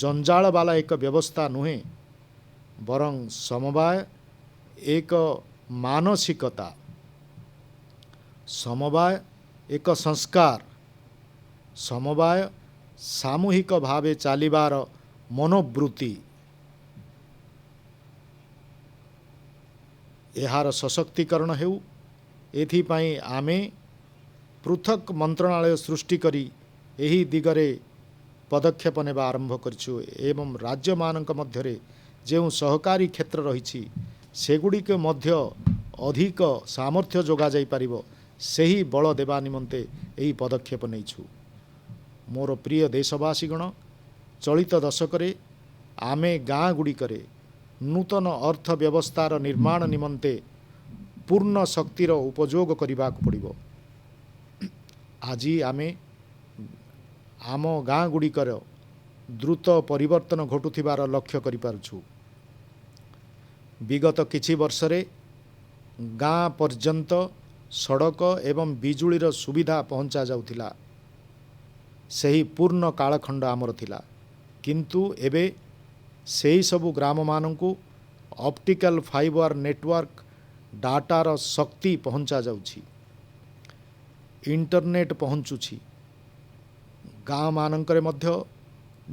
ଜଞ୍ଜାଳ ବାଲା ଏକ ବ୍ୟବସ୍ଥା ନୁହେଁ, ବରଂ ସମବାୟ ଏକ ମାନସିକତା, ସମବାୟ ଏକ ସଂସ୍କାର, ସମବାୟ ସାମୂହିକ ଭାବେ ଚାଲିବାର ମନୋବୃତ୍ତି। ଏହାର ସଶକ୍ତିକରଣ ହେଉ, ଏଥିପାଇଁ ଆମେ ପୃଥକ୍ ମନ୍ତ୍ରଣାଳୟ ସୃଷ୍ଟି କରି ଏହି ଦିଗରେ ପଦକ୍ଷେପ ନେବା ଆରମ୍ଭ କରିଛୁ ଏବଂ ରାଜ୍ୟମାନଙ୍କ ମଧ୍ୟରେ ଯେଉଁ ସହକାରୀ କ୍ଷେତ୍ର ରହିଛି ସେଗୁଡ଼ିକ ମଧ୍ୟ ଅଧିକ ସାମର୍ଥ୍ୟ ଯୋଗାଯାଇ ପାରିବ, ସେହି ବଳ ଦେବା ନିମନ୍ତେ ଏହି ପଦକ୍ଷେପ ନେଇଛୁ। ମୋର ପ୍ରିୟ ଦେଶବାସୀଗଣ, ଚଳିତ ଦଶକରେ ଆମେ ଗାଁ ଗୁଡ଼ିକରେ ନୂତନ ଅର୍ଥ ବ୍ୟବସ୍ଥାର ନିର୍ମାଣ ନିମନ୍ତେ ପୂର୍ଣ୍ଣ ଶକ୍ତିର ଉପଯୋଗ କରିବାକୁ ପଡ଼ିବ। ଆଜି ଆମେ ଆମ ଗାଁ ଗୁଡ଼ିକର ଦ୍ରୁତ ପରିବର୍ତ୍ତନ ଘଟୁଥିବାର ଲକ୍ଷ୍ୟ କରିପାରୁଛୁ। ବିଗତ କିଛି ବର୍ଷରେ ଗାଁ ପର୍ଯ୍ୟନ୍ତ ସଡ଼କ ଏବଂ ବିଜୁଳିର ସୁବିଧା ପହଞ୍ଚା ଯାଉଥିଲା। ସେହି ପୂର୍ଣ୍ଣ କାଳଖଣ୍ଡ ଆମର ଥିଲା, କିନ୍ତୁ ଏବେ ସେହି ସବୁ ଗ୍ରାମମାନଙ୍କୁ ଅପ୍ଟିକାଲ ଫାଇବର ନେଟୱାର୍କ ଡାଟାର ଶକ୍ତି ପହଞ୍ଚା ଯାଉଛି, ଇଣ୍ଟରନେଟ୍ ପହଞ୍ଚୁଛି। ଗାଁମାନଙ୍କରେ ମଧ୍ୟ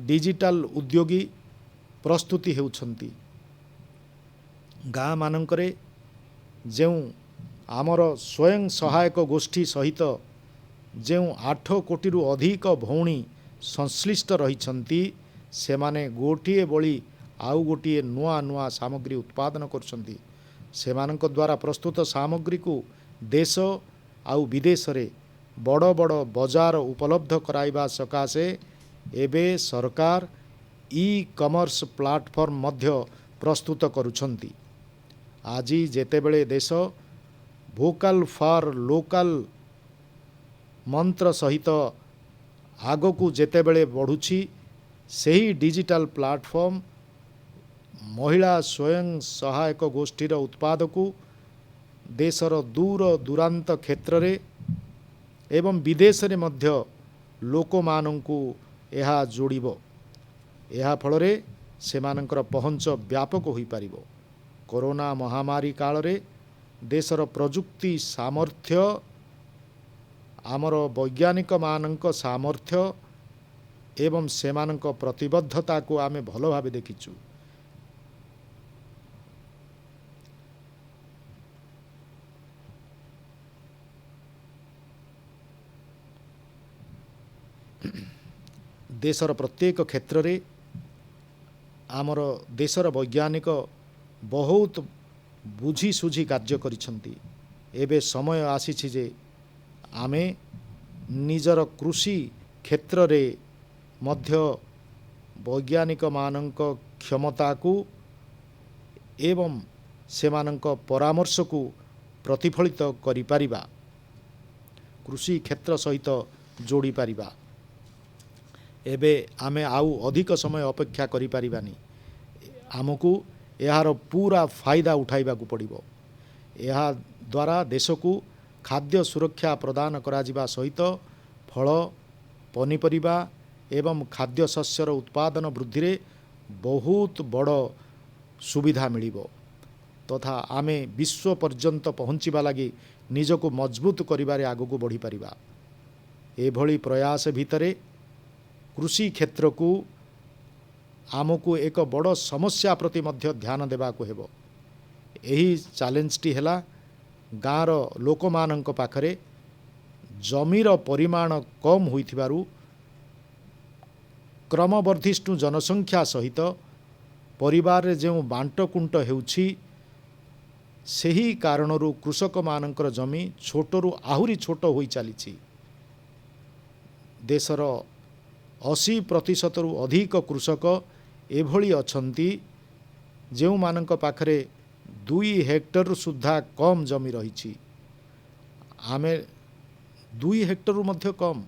ଡିଜିଟାଲ ଉଦ୍ୟୋଗୀ ପ୍ରସ୍ତୁତି ହେଉଛନ୍ତି। ଗାଁମାନଙ୍କରେ ଯେଉଁ ଆମର ସ୍ୱୟଂ ସହାୟକ ଗୋଷ୍ଠୀ ସହିତ ଯେଉଁ 8 କୋଟିରୁ ଅଧିକ ଭଉଣୀ ସଂଶ୍ଳିଷ୍ଟ ରହିଛନ୍ତି, ସେମାନେ ଗୋଟିଏ ବଳି ଆଉ ଗୋଟିଏ ନୂଆ ନୂଆ ସାମଗ୍ରୀ ଉତ୍ପାଦନ କରୁଛନ୍ତି। ସେମାନଙ୍କ ଦ୍ୱାରା ପ୍ରସ୍ତୁତ ସାମଗ୍ରୀକୁ ଦେଶ आउ विदेश रे बड़ बड़ बजार उपलब्ध कराइबा सकाशे एबे सरकार ई कमर्स प्लाटफर्म मध्य प्रस्तुत करुछंती। आज जेतेबेले देश भोकाल फॉर लोकल मंत्र सहित आगकू जेतेबेले बढ़ुछि सही डिजिटल प्लाटफर्म महिला स्वयं सहायक गोष्ठीर उत्पाद को देशर दूर दूरांत क्षेत्र रे एवं विदेश रे मध्य लोक मानंकु एहा जोड़िबो। एहा फलरे सेमानंकर पहुंच व्यापक होई पारिबो। कोरोना महामारी काल रे देशर प्रजुक्ति सामर्थ्य आमर वैज्ञानिक मानंक सामर्थ्य एवं सेमानंक प्रतिबद्धता को आमे भलो भाबे देखिचु। देशर प्रत्येक क्षेत्र रे आमर देशर वैज्ञानिक बहुत बुझी सुझी कार्य करिसंती। एबे समय आसीछि जे आमे निजर कृषि क्षेत्र रे मध्य वैज्ञानिक मानंक क्षमता को एवं सेमानंक परामर्श को प्रतिफलित करि पारिबा, कृषि क्षेत्र सहित जोड़ी पारिबा। एबे आमे आउ अधिक समय अपेक्षा करि पारिबानी। आमको यार पूरा फायदा उठाइबा को पड़िबो। यह द्वारा देश को खाद्य सुरक्षा प्रदान करा जिबा सहित फल पनीपरिबा एवं खाद्य शस्यर उत्पादन वृद्धि रे बहुत बड़ सुविधा मिलिबो तथा आमे विश्व पर्यंत पहुँचीबा लगी निजको मजबूत करिबारे आगको बढ़ी पारिबा। एभली प्रयास भितरे कृषि क्षेत्र को आमको एक बड़ समस्या प्रति मध्य ध्यान देबा को हेबो। एही चैलेंजटी हैला गाँर लोक मानंक पाखरे जमीर परिमाण कम होइथिबारु क्रमवर्धिष्णु जनसंख्या सहित परिवार रे जो बांटकुंट हेउछि सेही कारणरू कृषक मानंकर जमी छोटरू आहुरी छोट होई चलीछि। देशर 80% रु अधिक कृषक एभली अछंती जो मानंक पाखरे 2 हेक्टर सुधा कम जमी रही। आमे 2 हेक्टर रु मध्य कम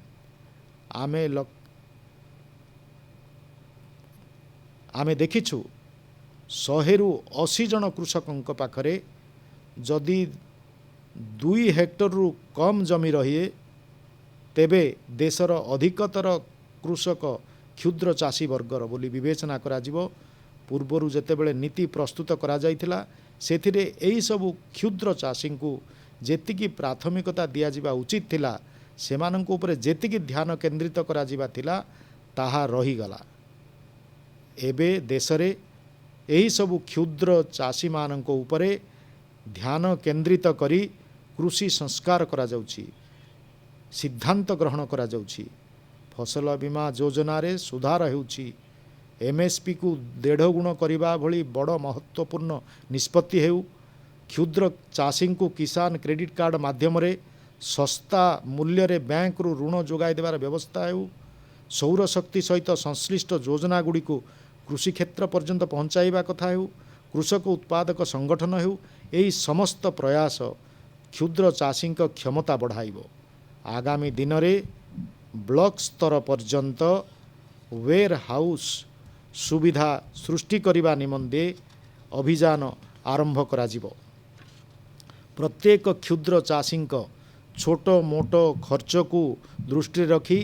आमे देखिछु 100 रु 80 जन कृषकंक पाखरे जदि 2 हेक्टर रु कम जमी रही तेबे देशर अधिकतर कृषक क्षुद्र चाषी वर्गर बोली विवेचना करा जिवो। पूर्वरु जेतेबेले नीति प्रस्तुत करा जाइथिला सेथिरे एही सबु क्षुद्र चाषी को जेतिकी प्राथमिकता दिया जिबा उचित थिला सेमानंको उपरे जेतिकी ध्यान केंद्रित करा जिबा थिला ताहा रही गला। एबे देशरे एही सबु क्षुद्र चाषी मानंको उपरे ध्यान केंद्रित करी कृषि संस्कार करा जाउछि, सिद्धांत ग्रहण करा जाउछि। फसल बीमा योजना रे सुधार हेउछि। एमएसपी को 1.5 गुण करने भली बड़ महत्वपूर्ण निष्पत्ति हेउ। क्षुद्र चाषी को किसान क्रेडिट कार्ड माध्यम रे सस्ता मूल्य रे बैंक रु ऋण जोगाई देवार व्यवस्था हेउ। सौर शक्ति सहित संश्लिष्ट योजना गुड़ी को कृषि क्षेत्र पर्यंत पहुँचाइबा कथा हेउ। कृषक उत्पादक संगठन हेउ। एही समस्त प्रयास क्षुद्र चाषी क्षमता बढ़ाइबो। आगामी दिन रे ब्लॉक स्तर पर्यंत वेयर हाउस सुविधा सृष्टि करिबा निमंते अभियान आरंभ करा जिवो। प्रत्येक क्षुद्र चाषी छोट मोट खर्च को दृष्टि रखी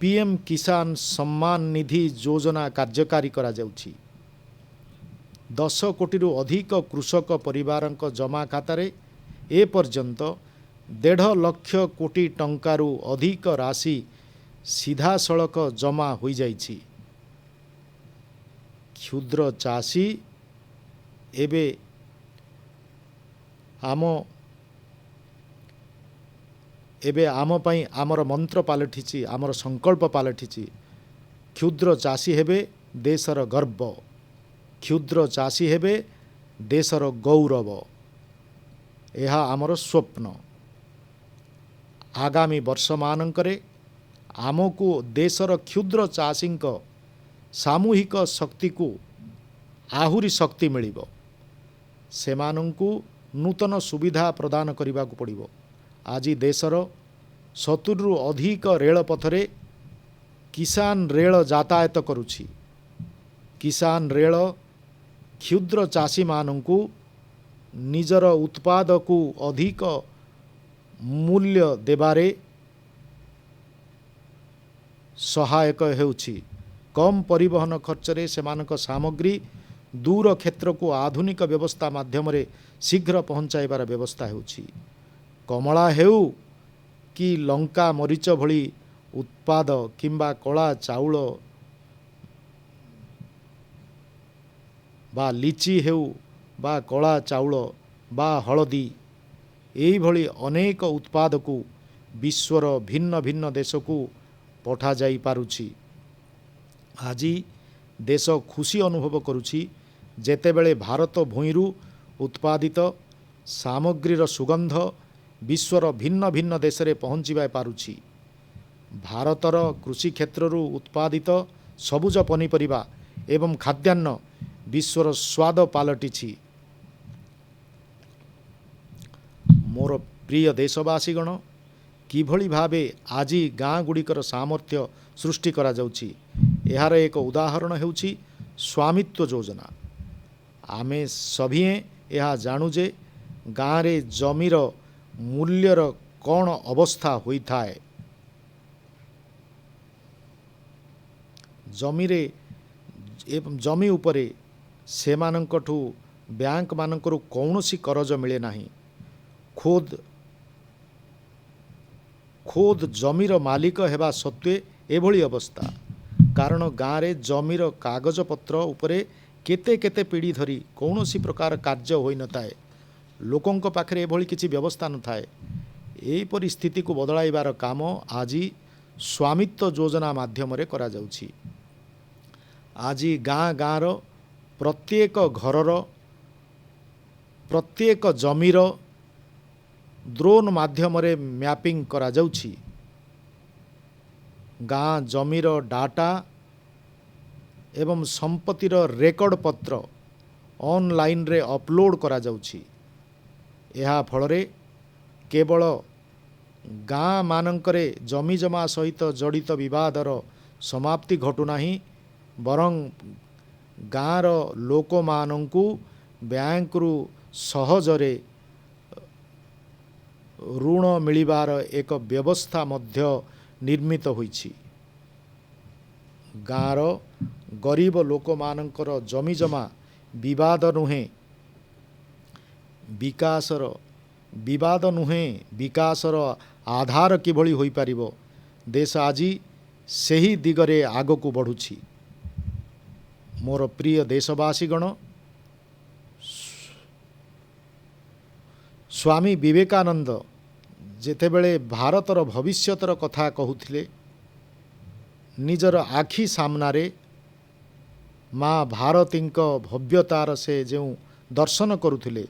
पीएम किसान सम्मान निधि योजना कार्यकारी करा जाउछि। 10 कोटी रु अधिक कृषक परिवारंक जमा खातारे ए पर्यंत 1.5 लाख कोटी टंकारु अधिक राशि सीधा सड़क जमा हो जाइछि। क्षुद्र चाषी एबे आम पई आमर मंत्र पालटिछि, आमर संकल्प पालटिछि। क्षुद्र चाषी हेबे देशर गर्व, क्षुद्र चाषी हेबे देशर गौरव। यह आमर स्वप्न। आगामी वर्ष मानकरे आमको देशर क्षुद्र चाषी सामूहिक शक्ति को आहुरी शक्ति मिलिबो। सेमानंकु नूतन सुविधा प्रदान करने को पड़िबो। आज देशर 70 रु अधिक रेल पथरे किसान रेल यातायात करुछि। किसान रेल क्षुद्र चाषी मानंकु निजर उत्पाद को अधिक मूल्य देबारे सहायक हेउछि। कम परिवहन खर्चरे सेमानक सामग्री दूर क्षेत्र को आधुनिक व्यवस्था माध्यम शीघ्र पहुँचाइबार व्यवस्था हेउछि। कमला हेउ कि लंका मरीच भली उत्पाद किंबा कला चाउल बा लिची हेउ बा कला चाउल बा हलदी एही भली अनेक उत्पाद को विश्वर भिन्न भिन्न देश को पठा जाई पारुछि। आज देश खुशी अनुभव करुछि जेतेबेले भारत भूईरू उत्पादित सामग्रीर सुगंध विश्वर भिन्न भिन्न देश में पहुँचवा पारुछि। भारतर कृषि क्षेत्रु उत्पादित सबुज पनीपरिबा एवं खाद्यान्न विश्वर स्वाद पालटिछि। मोर प्रिय देशवासीगण, किभली भावे आज गाँ गुड़िकर सामर्थ्य सृष्टि करा जाउछि एहार एक उदाहरण हेउछि स्वामित्व योजना। आमे सभिए यह जानू जे गाँव रे जमीर मूल्यर कौन अवस्था होई थाए। जमीरे एवं जमी उपरे सेमानंकठू बैंक मानकर कौनसी करज मिले नाही। खोद जमीर मालिक हेबा सत्वे एभली अवस्था। कारण गाँव रे जमीर कागज पत्र उपरे केते केते पीढ़ी धरी कौनसी प्रकार कार्य होई न थाए। लोकंक पाखरे एभली किछि व्यवस्था न थाए। एही परिस्थिति को बदलाइबार काम आज स्वामित्व योजना माध्यम रे करा जाउछि। आज गाँ गाँर प्रत्येक घरर प्रत्येक जमीर ड्रोन माध्यम रे मैपिंग करा जाउछि। गाँ जमीर डाटा एवं संपत्तिर रेकर्ड पत्र ऑनलाइन रे अपलोड करा जाउछि। एहा फलरे केवल गाँ मानकरे जमी जमा सहित जड़ित विवादर समाप्ति घटुनाही, बरं गाँर लोक मानंकु बैंक रु सहजरे ऋण मिलिबार एक व्यवस्था मध्य निर्मित होइछि। गाँर गरीब लोक मानंकर जमी जमा विवाद नुहे विकासर आधार किभली होई पारिबो। देश आज सही दिगरे आगकू बढ़ुछि। मोर प्रिय देशवासीगण, स्वामी विवेकानंद जेतेबेले भारतर भविष्यतर कथा कहूथिले, निजर आखि सामनारे माँ भारतींक भव्यतार से जो दर्शन करुथिले,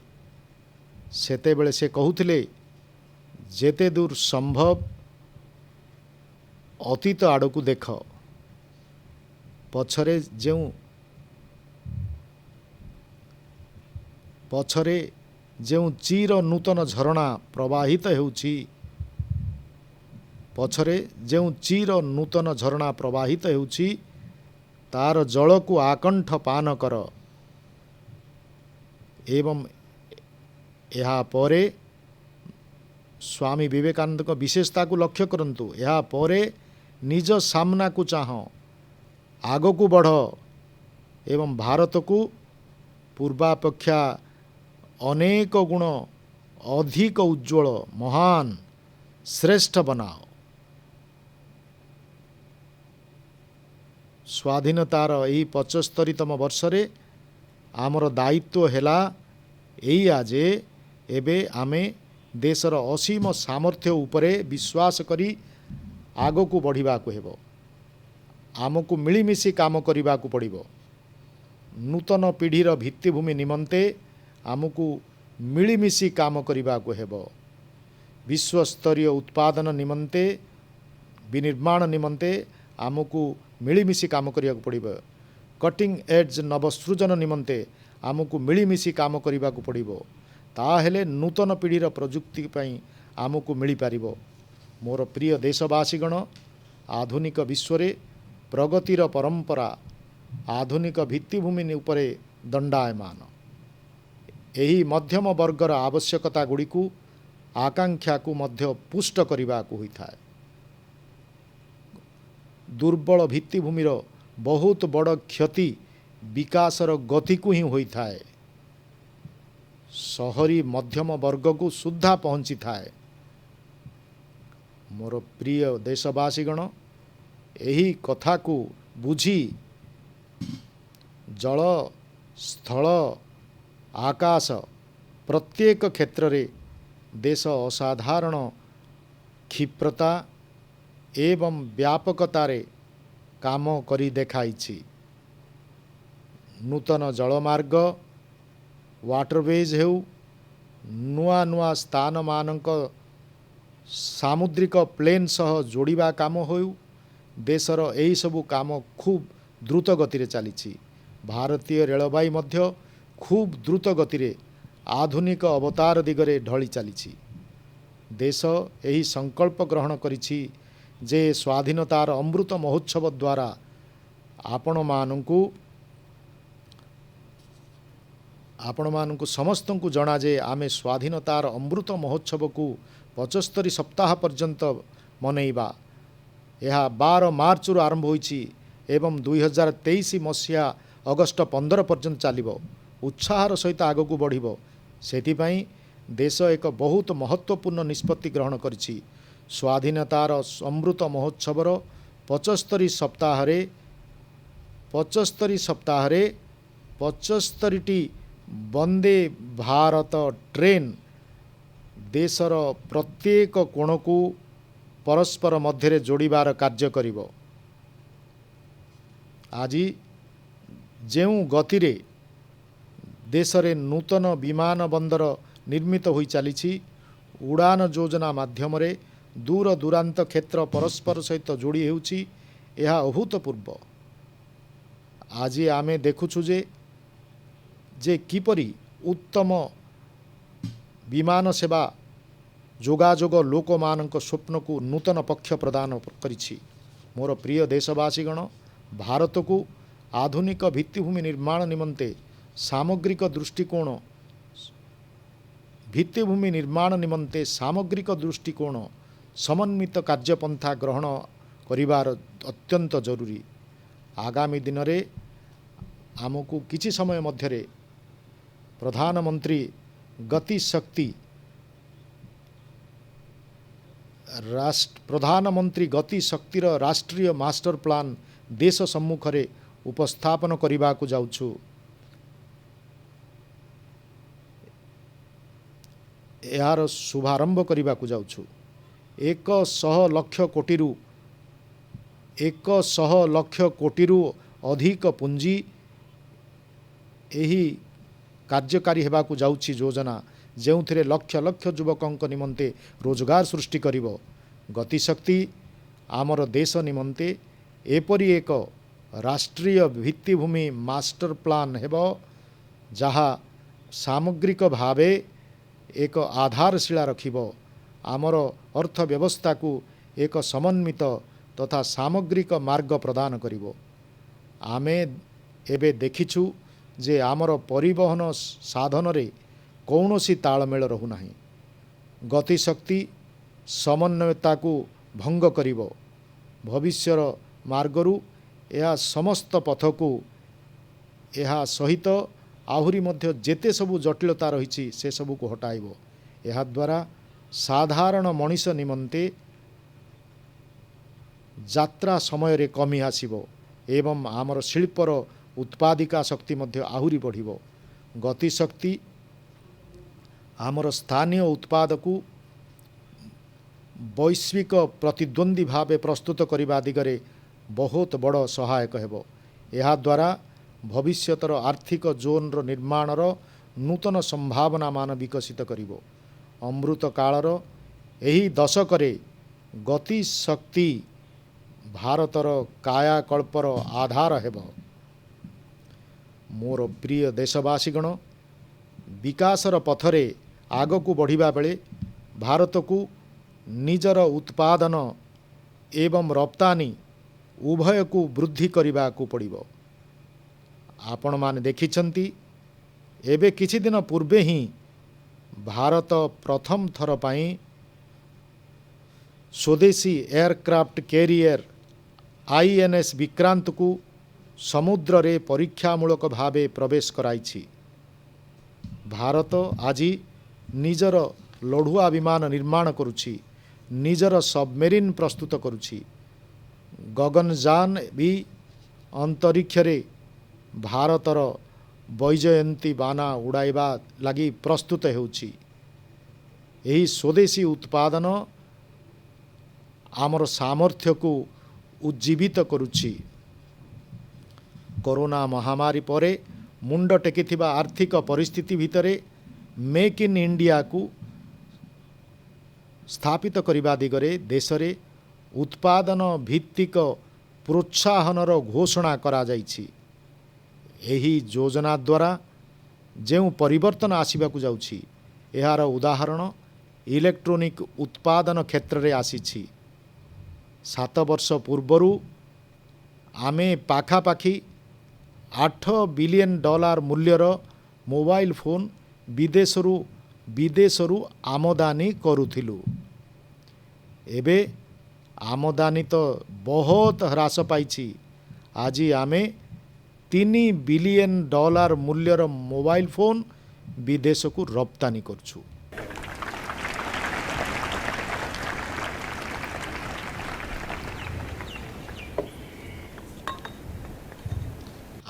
सेतेबेले से कहूथिले जेते दूर संभव अतीत आड़कू देख। पछरे जो चीर नूतन झरणा प्रवाहित हेउछि, पछरे जो चीर नूतन झरणा प्रवाहित हेउछि तार जल को आकंठ पान कर। एवं यहाँ परे स्वामी विवेकानंद को विशेषता को लक्ष्य करंतु। यहाँ परे निज सामना को चाह, आग को बढ़ एवं भारत को पूर्वापेक्षा अनेक गुण अधिक उज्ज्वल महान श्रेष्ठ बनाओ। स्वाधीनतार यही 75तम वर्षरे आमर दायित्व हेला एइया जे एबे आमे देशर असीम सामर्थ्य उपरे विश्वास करी आगको बढ़िबा को हेबो। आमको मिलिमिशि काम करिबा को पड़िबो। नूतन पीढ़ीर भित्तिभूमि निमंते आमको मिलिमिशि काम करिबा को हेबो। विश्वस्तरीय उत्पादन निमंते विनिर्माण निमंते आमको मिलीमिशी काम करिया पड़िबो। कटिंग एज नवसृजन निमंते आमको मिलीमिशी काम करने को पड़ो। ताहेले नूतन पीढ़ीर प्रजुक्ति पई आमको मिल पारिबो। मोर प्रिय देशवासीगण, आधुनिक विश्व प्रगतिर परंपरा आधुनिक भित्तिभूमि उपरे दंडायमान। एही मध्यम वर्गर आवश्यकता गुड़ी को आकांक्षा को मध्य पुष्ट करने को होता है। दुर्बल भित्तिभूमिर बहुत बड़ क्षति विकासर गति को ही होता है। शहरी मध्यम वर्ग को सुधा पहुँची थाए। मोर प्रिय देशवासीगण, यही कथा को बुझी जल स्थल आकाश प्रत्येक क्षेत्र रे देश असाधारण क्षिप्रता एवं व्यापकतारे काम करी देखाइछि। नूतन जलमार्ग वाटरवेज हेउ नुआ नुआ स्थान मानक सामुद्रिक प्लेन सह जोड़िबा काम होउ देशर एही सबु काम खूब द्रुत गति रे चली। भारतीय रेलवाई मध्य खूब द्रुत गति रे आधुनिक अवतार दिगरे ढली चली। देश एही संकल्प ग्रहण करिछि जे स्वाधीनतार अमृत महोत्सव द्वारा आपण मानकु समस्त को जना जे आमे स्वाधीनतार अमृत महोत्सव को 75 सप्ताह पर्यंत मनैबा। यह 12 मार्च रु आरंभ होइछि एवं 2023 मसीहा अगस्ट 15 पर्यंत चलिबो। उत्साहर सहित आगकू बढ़िबो। सेथिपाई देश एक बहुत महत्वपूर्ण निष्पत्ति ग्रहण करिछि। स्वाधीनतार अमृत महोत्सवर 75 सप्ताह 75टी वंदे भारत ट्रेन देशर प्रत्येक कोण को परस्पर मध्य जोड़िबार कार्य करिबो। आज जेउ गतिरे देशरे नूतन विमान बंदर निर्मित होई चली, उड़ान योजना माध्यम दूर दूरांत क्षेत्र परस्पर सहित जोड़ी हेउछि, यह अभूतपूर्व। आज आमे देखुछु जे किपरि उत्तम विमान सेवा जोगाजोग लोक मानक स्वप्न को नूतन पक्ष प्रदान करिछि। मोर प्रिय देशवासीगण, भारत को आधुनिक भित्तिभूमि निर्माण निमंते सामग्रिक दृष्टिकोण समन्वित कार्यपंथा ग्रहण करिवार अत्यंत जरूरी। आगामी दिन में आमको किछि समय मध्यरे प्रधानमंत्री गति शक्तिर राष्ट्रीय मास्टर प्लान देश सम्मुखरे उपस्थापन करने को जाउछु। यार शुभारंभ करने को जाउछु। 100 लक्ष कोटी अधिक पुंजी यही कार्यकारी हेबा को जाउछि योजना, जो लक्ष लक्ष युवकों निमंते रोजगार सृष्टि करिवो। गतिशक्ति आमर देश निमंते एपरी एक राष्ट्रीय भित्तिभूमि मास्टर प्लान हेबो, जहा सामग्रिक भावे एक आधारशिला रखिबो। आमर अर्थव्यवस्था को एक समन्वित तथा सामग्रिक मार्ग प्रदान करिवो। आमे एबे देखिछु जे आमर परिवहन साधन रे कौनसी तालमेल रहू नाही। गतिशक्ति समन्वयता को भंग करिवो। भविष्यर मार्गरू यह समस्त पथ को यह सहित आहुरी मध्य जेते सबु जटिलता रही से सबू को हटाइबो। यह द्वारा साधारण मनीष निमंते यात्रा समय रे कमी आसीबो एवं आमर शिल्पर उत्पादिका शक्ति मध्य आहुरी बढ़िबो। गतिशक्ति आमर स्थानीय उत्पाद को वैश्विक प्रतिद्वंदी भावे प्रस्तुत करने दिगरे बहुत बड़ सहायक हेबो। यह द्वारा भविष्यतर आर्थिक जोन निर्माणर नूतन संभावना मान विकसित करिवो। अमृत कालर ଏହି ଦଶକରେ ଗତି ଶକ୍ତି ଭାରତର କାୟାକଳ୍ପର ଆଧାର ହେବ। ମୋର ପ୍ରିୟ ଦେଶବାସୀଗଣ, ବିକାଶର ପଥରେ ଆଗକୁ ବଢ଼ିବା ବେଳେ ଭାରତକୁ ନିଜର ଉତ୍ପାଦନ ଏବଂ ରପ୍ତାନି ଉଭୟକୁ ବୃଦ୍ଧି କରିବାକୁ ପଡ଼ିବ। ଆପଣମାନେ ଦେଖିଛନ୍ତି, ଏବେ କିଛି ଦିନ ପୂର୍ବେ ହିଁ ଭାରତ ପ୍ରଥମ ଥର ପାଇଁ ସ୍ୱଦେଶୀ ଏୟାରକ୍ରାଫ୍ଟ କ୍ୟାରିୟର INS ବିକ୍ରାନ୍ତକୁ ସମୁଦ୍ରରେ ପରୀକ୍ଷାମୂଳକ ଭାବେ ପ୍ରବେଶ କରାଇଛି। ଭାରତ ଆଜି ନିଜର ଲଢୁଆ ବିମାନ ନିର୍ମାଣ କରୁଛି, ନିଜର ସବମେରିନ୍ ପ୍ରସ୍ତୁତ କରୁଛି, ଗଗନଯାନ ବି ଅନ୍ତରୀକ୍ଷରେ ଭାରତର ବୈଜୟନ୍ତୀ ବାନା ଉଡ଼ାଇବା ଲାଗି ପ୍ରସ୍ତୁତ ହେଉଛି। ଏହି ସ୍ୱଦେଶୀ ଉତ୍ପାଦନ ଆମର ସାମର୍ଥ୍ୟକୁ ଉଜ୍ଜୀବିତ କରୁଛି। କରୋନା ମହାମାରୀ ପରେ ମୁଣ୍ଡ ଟେକିଥିବା ଆର୍ଥିକ ପରିସ୍ଥିତି ଭିତରେ ମେକ୍ ଇନ୍ ଇଣ୍ଡିଆକୁ ସ୍ଥାପିତ କରିବା ଦିଗରେ ଦେଶରେ ଉତ୍ପାଦନ ଭିତ୍ତିକ ପ୍ରୋତ୍ସାହନର ଘୋଷଣା କରାଯାଇଛି। ଏହି ଯୋଜନା ଦ୍ୱାରା ଯେଉଁ ପରିବର୍ତ୍ତନ ଆସିବାକୁ ଯାଉଛି, ଏହାର ଉଦାହରଣ ଇଲେକ୍ଟ୍ରୋନିକ ଉତ୍ପାଦନ କ୍ଷେତ୍ରରେ ଆସିଛି। 7 ବର୍ଷ ପୂର୍ବରୁ ଆମେ ପାଖାପାଖି $8 ବିଲିୟନ ମୂଲ୍ୟର ମୋବାଇଲ ଫୋନ୍ ବିଦେଶରୁ ଆମଦାନୀ କରୁଥିଲୁ। ଏବେ ଆମଦାନୀ ତ ବହୁତ ହ୍ରାସ ପାଇଛି। ଆଜି ଆମେ $3 ବିଲିୟନ ମୂଲ୍ୟର ମୋବାଇଲ ଫୋନ୍ ବିଦେଶକୁ ରପ୍ତାନି କରୁଛୁ।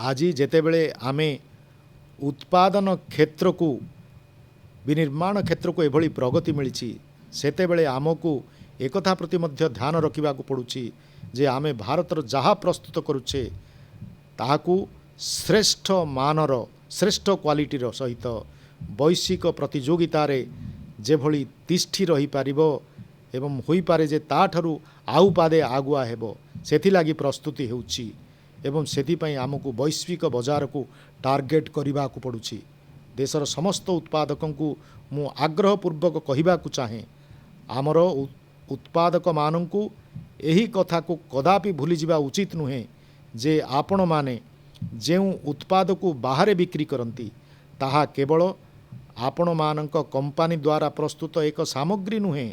ଆଜି ଯେତେବେଳେ ଆମେ ଉତ୍ପାଦନ କ୍ଷେତ୍ରକୁ ବିନିର୍ମାଣ କ୍ଷେତ୍ରକୁ ଏଭଳି ପ୍ରଗତି ମିଳିଛି, ସେତେବେଳେ ଆମକୁ ଏକଥା ପ୍ରତି ମଧ୍ୟ ଧ୍ୟାନ ରଖିବାକୁ ପଡ଼ୁଛି ଯେ ଆମେ ଭାରତର ଯାହା ପ୍ରସ୍ତୁତ କରୁଛେ ତାହାକୁ ଶ୍ରେଷ୍ଠ ମାନର, ଶ୍ରେଷ୍ଠ କ୍ୱାଲିଟିର ସହିତ ବୈଶ୍ୱିକ ପ୍ରତିଯୋଗିତାରେ ଯେଭଳି ତିଷ୍ଠି ରହିପାରିବ ଏବଂ ହୋଇପାରେ ଯେ ତାଠାରୁ ଆଉ ପାଦେ ଆଗୁଆ ହେବ, ସେଥିଲାଗି ପ୍ରସ୍ତୁତି ହେଉଛି। ଏବଂ ସେଥିପାଇଁ ଆମକୁ ବୈଶ୍ୱିକ ବଜାରକୁ ଟାର୍ଗେଟ୍ କରିବାକୁ ପଡ଼ୁଛି। ଦେଶର ସମସ୍ତ ଉତ୍ପାଦକଙ୍କୁ ମୁଁ ଆଗ୍ରହପୂର୍ବକ କହିବାକୁ ଚାହେଁ, ଆମର ଉତ୍ପାଦକମାନଙ୍କୁ ଏହି କଥାକୁ କଦାପି ଭୁଲିଯିବା ଉଚିତ ନୁହେଁ ଯେ ଆପଣମାନେ ଯେଉଁ ଉତ୍ପାଦକୁ ବାହାରେ ବିକ୍ରି କରନ୍ତି, ତାହା କେବଳ ଆପଣମାନଙ୍କ କମ୍ପାନୀ ଦ୍ୱାରା ପ୍ରସ୍ତୁତ ଏକ ସାମଗ୍ରୀ ନୁହେଁ।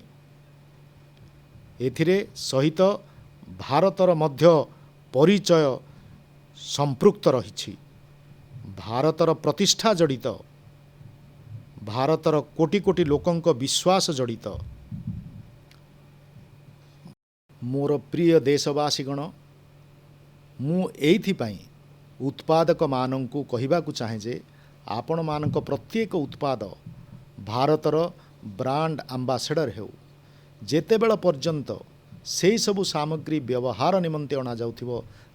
ଏଥିରେ ସହିତ ଭାରତର ମଧ୍ୟ ପରିଚୟ ସମ୍ପୃକ୍ତ ରହିଛି। ଭାରତର ପ୍ରତିଷ୍ଠା ଜଡ଼ିତ, ଭାରତର କୋଟି କୋଟି ଲୋକଙ୍କ ବିଶ୍ୱାସ ଜଡ଼ିତ। ମୋର ପ୍ରିୟ ଦେଶବାସୀଗଣ, ମୁଁ ଏଇଥିପାଇଁ ଉତ୍ପାଦକମାନଙ୍କୁ କହିବାକୁ ଚାହେଁ ଯେ ଆପଣମାନଙ୍କ ପ୍ରତ୍ୟେକ ଉତ୍ପାଦ ଭାରତର ବ୍ରାଣ୍ଡ ଆମ୍ବାସେଡ଼ର ହେଉ। ଯେତେବେଳ ପର୍ଯ୍ୟନ୍ତ ସେହି ସବୁ ସାମଗ୍ରୀ ବ୍ୟବହାର ନିମନ୍ତେ ଅଣାଯାଉଥିବ,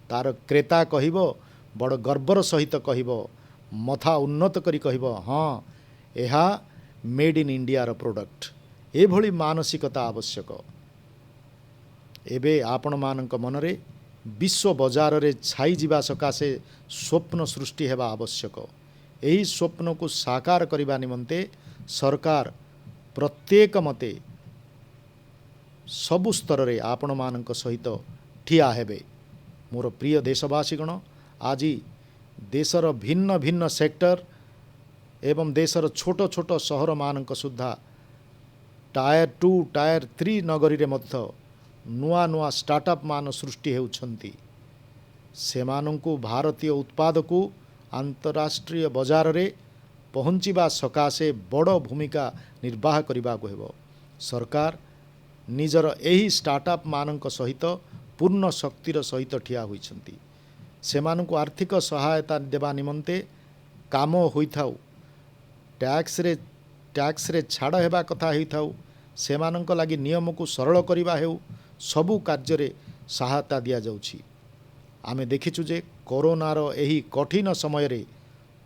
ତାର କ୍ରେତା କହିବ, ବଡ଼ ଗର୍ବର ସହିତ କହିବ, ମଥା ଉନ୍ନତ କରି କହିବ, ହଁ ଏହା ମେଡ୍ ଇନ୍ ଇଣ୍ଡିଆର ପ୍ରଡ଼କ୍ଟ। ଏଭଳି ମାନସିକତା ଆବଶ୍ୟକ। ଏବେ ଆପଣମାନଙ୍କ ମନରେ ବିଶ୍ୱ ବଜାରରେ ଛାଇଯିବା ସକାଶେ ସ୍ୱପ୍ନ ସୃଷ୍ଟି ହେବା ଆବଶ୍ୟକ। ଏହି ସ୍ୱପ୍ନକୁ ସାକାର କରିବା ନିମନ୍ତେ ସରକାର ପ୍ରତ୍ୟେକ ମତେ ସବୁ ସ୍ତରରେ ଆପଣମାନଙ୍କ ସହିତ ଠିଆ ହେବେ। ମୋର ପ୍ରିୟ ଦେଶବାସୀଗଣ, ଆଜି ଦେଶର ଭିନ୍ନ ଭିନ୍ନ ସେକ୍ଟର ଏବଂ ଦେଶର ଛୋଟ ଛୋଟ ସହରମାନଙ୍କ ସୁଦ୍ଧା Tier 2, Tier 3 ନଗରୀରେ ମଧ୍ୟ ନୂଆ ନୂଆ ଷ୍ଟାର୍ଟଅପ୍ ମାନ ସୃଷ୍ଟି ହେଉଛନ୍ତି। ସେମାନଙ୍କୁ ଭାରତୀୟ ଉତ୍ପାଦକୁ ଆନ୍ତରାଷ୍ଟ୍ରୀୟ ବଜାରରେ ପହଞ୍ଚିବା ସକାଶେ ବଡ଼ ଭୂମିକା ନିର୍ବାହ କରିବାକୁ ହେବ। ସରକାର ନିଜର ଏହି ଷ୍ଟାର୍ଟଅପ୍ ମାନଙ୍କ ସହିତ ପୂର୍ଣ୍ଣ ଶକ୍ତିର ସହିତ ଠିଆ ହୋଇଛନ୍ତି। ସେମାନଙ୍କୁ ଆର୍ଥିକ ସହାୟତା ଦେବା ନିମନ୍ତେ କାମ ହୋଇଥାଉ, ଟ୍ୟାକ୍ସରେ ଛାଡ଼ ହେବା କଥା ହୋଇଥାଉ, ସେମାନଙ୍କ ଲାଗି ନିୟମକୁ ସରଳ କରିବା ହେଉ, ସବୁ କାର୍ଯ୍ୟରେ ସହାୟତା ଦିଆଯାଉଛି। ଆମେ ଦେଖିଛୁ ଯେ କରୋନାର ଏହି କଠିନ ସମୟରେ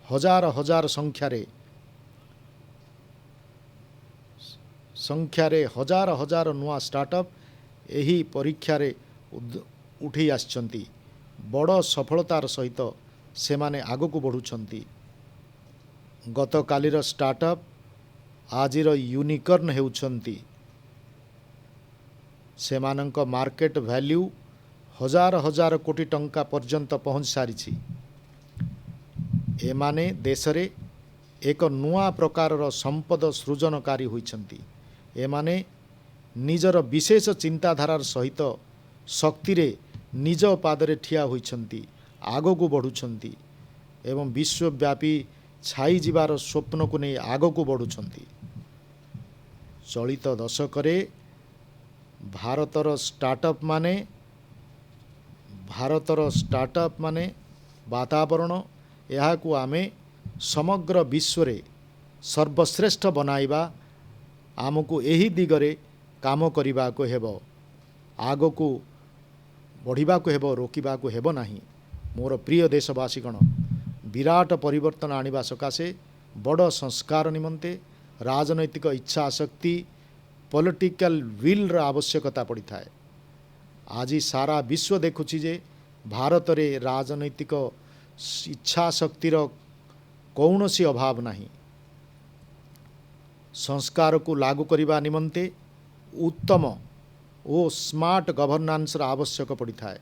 ହଜାର ହଜାର ସଂଖ୍ୟାରେ संख्यारे हजार हजार नुआ स्टार्टअप यही परीक्षार उठी आछंती बड़ सफलतार सहित से माने आगको बढ़ुछंती। गत कालीर स्टार्टअप आजिर यूनिकॉर्न हेउछंती। सेमानंक मार्केट वैल्यू हजार हजार कोटी टंका पर्यंत पहुँच सारी। एमाने देशरे एक नुआ प्रकारर संपद सृजनकारी होइछंती। एमाने निजर विशेष चिंताधारार सहित शक्तिरे निज पादरे ठिया होइछंती, आगको बढ़ुछंती एवं विश्वव्यापी छाई जीवार स्वप्न को नहीं आगको बढ़ुछंती। चलित दशकरे भारतर स्टार्टअप माने वातावरण याकू आमे समग्र विश्वरे सर्वश्रेष्ठ बनाइबा आमको एही दिगरे काम करिबा को हेबो। आगको बढ़िबा को हेबो, रोकिबा को हेबो नाही। मोर प्रिय देशवासीगण, विराट परिवर्तन आनिबा सकाशे बड़ संस्कार निमंते राजनैतिक इच्छा शक्ति पॉलिटिकल विल आवश्यकता पड़ी थाए। आज सारा विश्व देखुछि जे भारत रे राजनैतिक इच्छा शक्तिर कौनसी अभाव नहीं। संस्कार को लागू करने निमंते उत्तम ओ स्मार्ट गवर्नांस आवश्यक पड़ी थाए।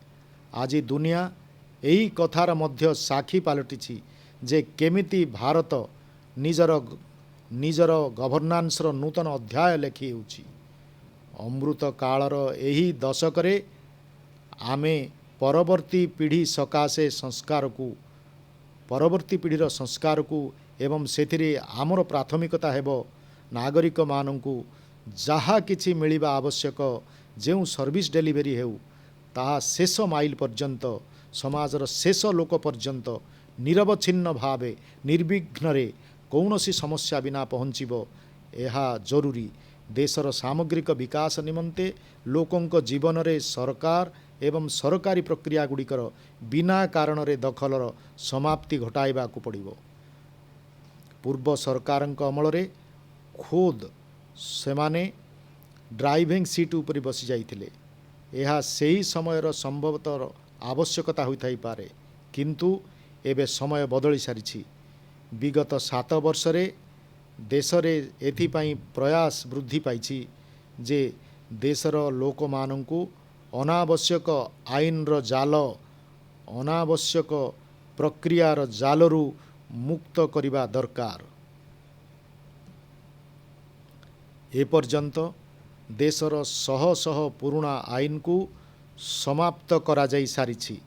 आज दुनिया यही कथार मध्य साक्षी पलटि जे केमिति भारत निजर गवर्नांस नूतन अध्याय लेखि होउछि। अमृत कालर यही दशकरे आमे परवर्ती पीढ़ी सकाशे परवर्ती पीढ़ीर संस्कार को एवं सेथिरे आमर प्राथमिकता हेबो नागरिक मानंकु जहा किछि मिलिबा आवश्यक जो सर्विस डेलीवरी हेउ ताहा शेष माइल पर्यंत समाजर शेष लोक पर्यंत निरवच्छिन्न भावे निर्विघ्न कौनसी समस्या बिना पहुँचब यह जरूरी। देशर सामग्रिक विकास निमंते लोकंक जीवन रे सरकार एवं सरकारी प्रक्रिया गुड़िकर बिना कारण रे दखलर समाप्ति घटाइबा को पड़िबो। पूर्व सरकारंक अमल रे खोद सेमाने ड्राइविंग सीट उपरि बसी जाइथिले। यह सही समयर संभवतः आवश्यकता होइथाइ पारे, किंतु एबे समय बदली सारिछि। विगत 7 वर्ष रे देशरे एथिपाई प्रयास वृद्धि पाइछि जे देशर लोक मानंकु अनावश्यक आईनर जाल अनावश्यक प्रक्रियार जालरू मुक्त करिबा दरकार। एपर्यंत देशर शह शह पुराणा आईन को समाप्त करा जाई सारिछि।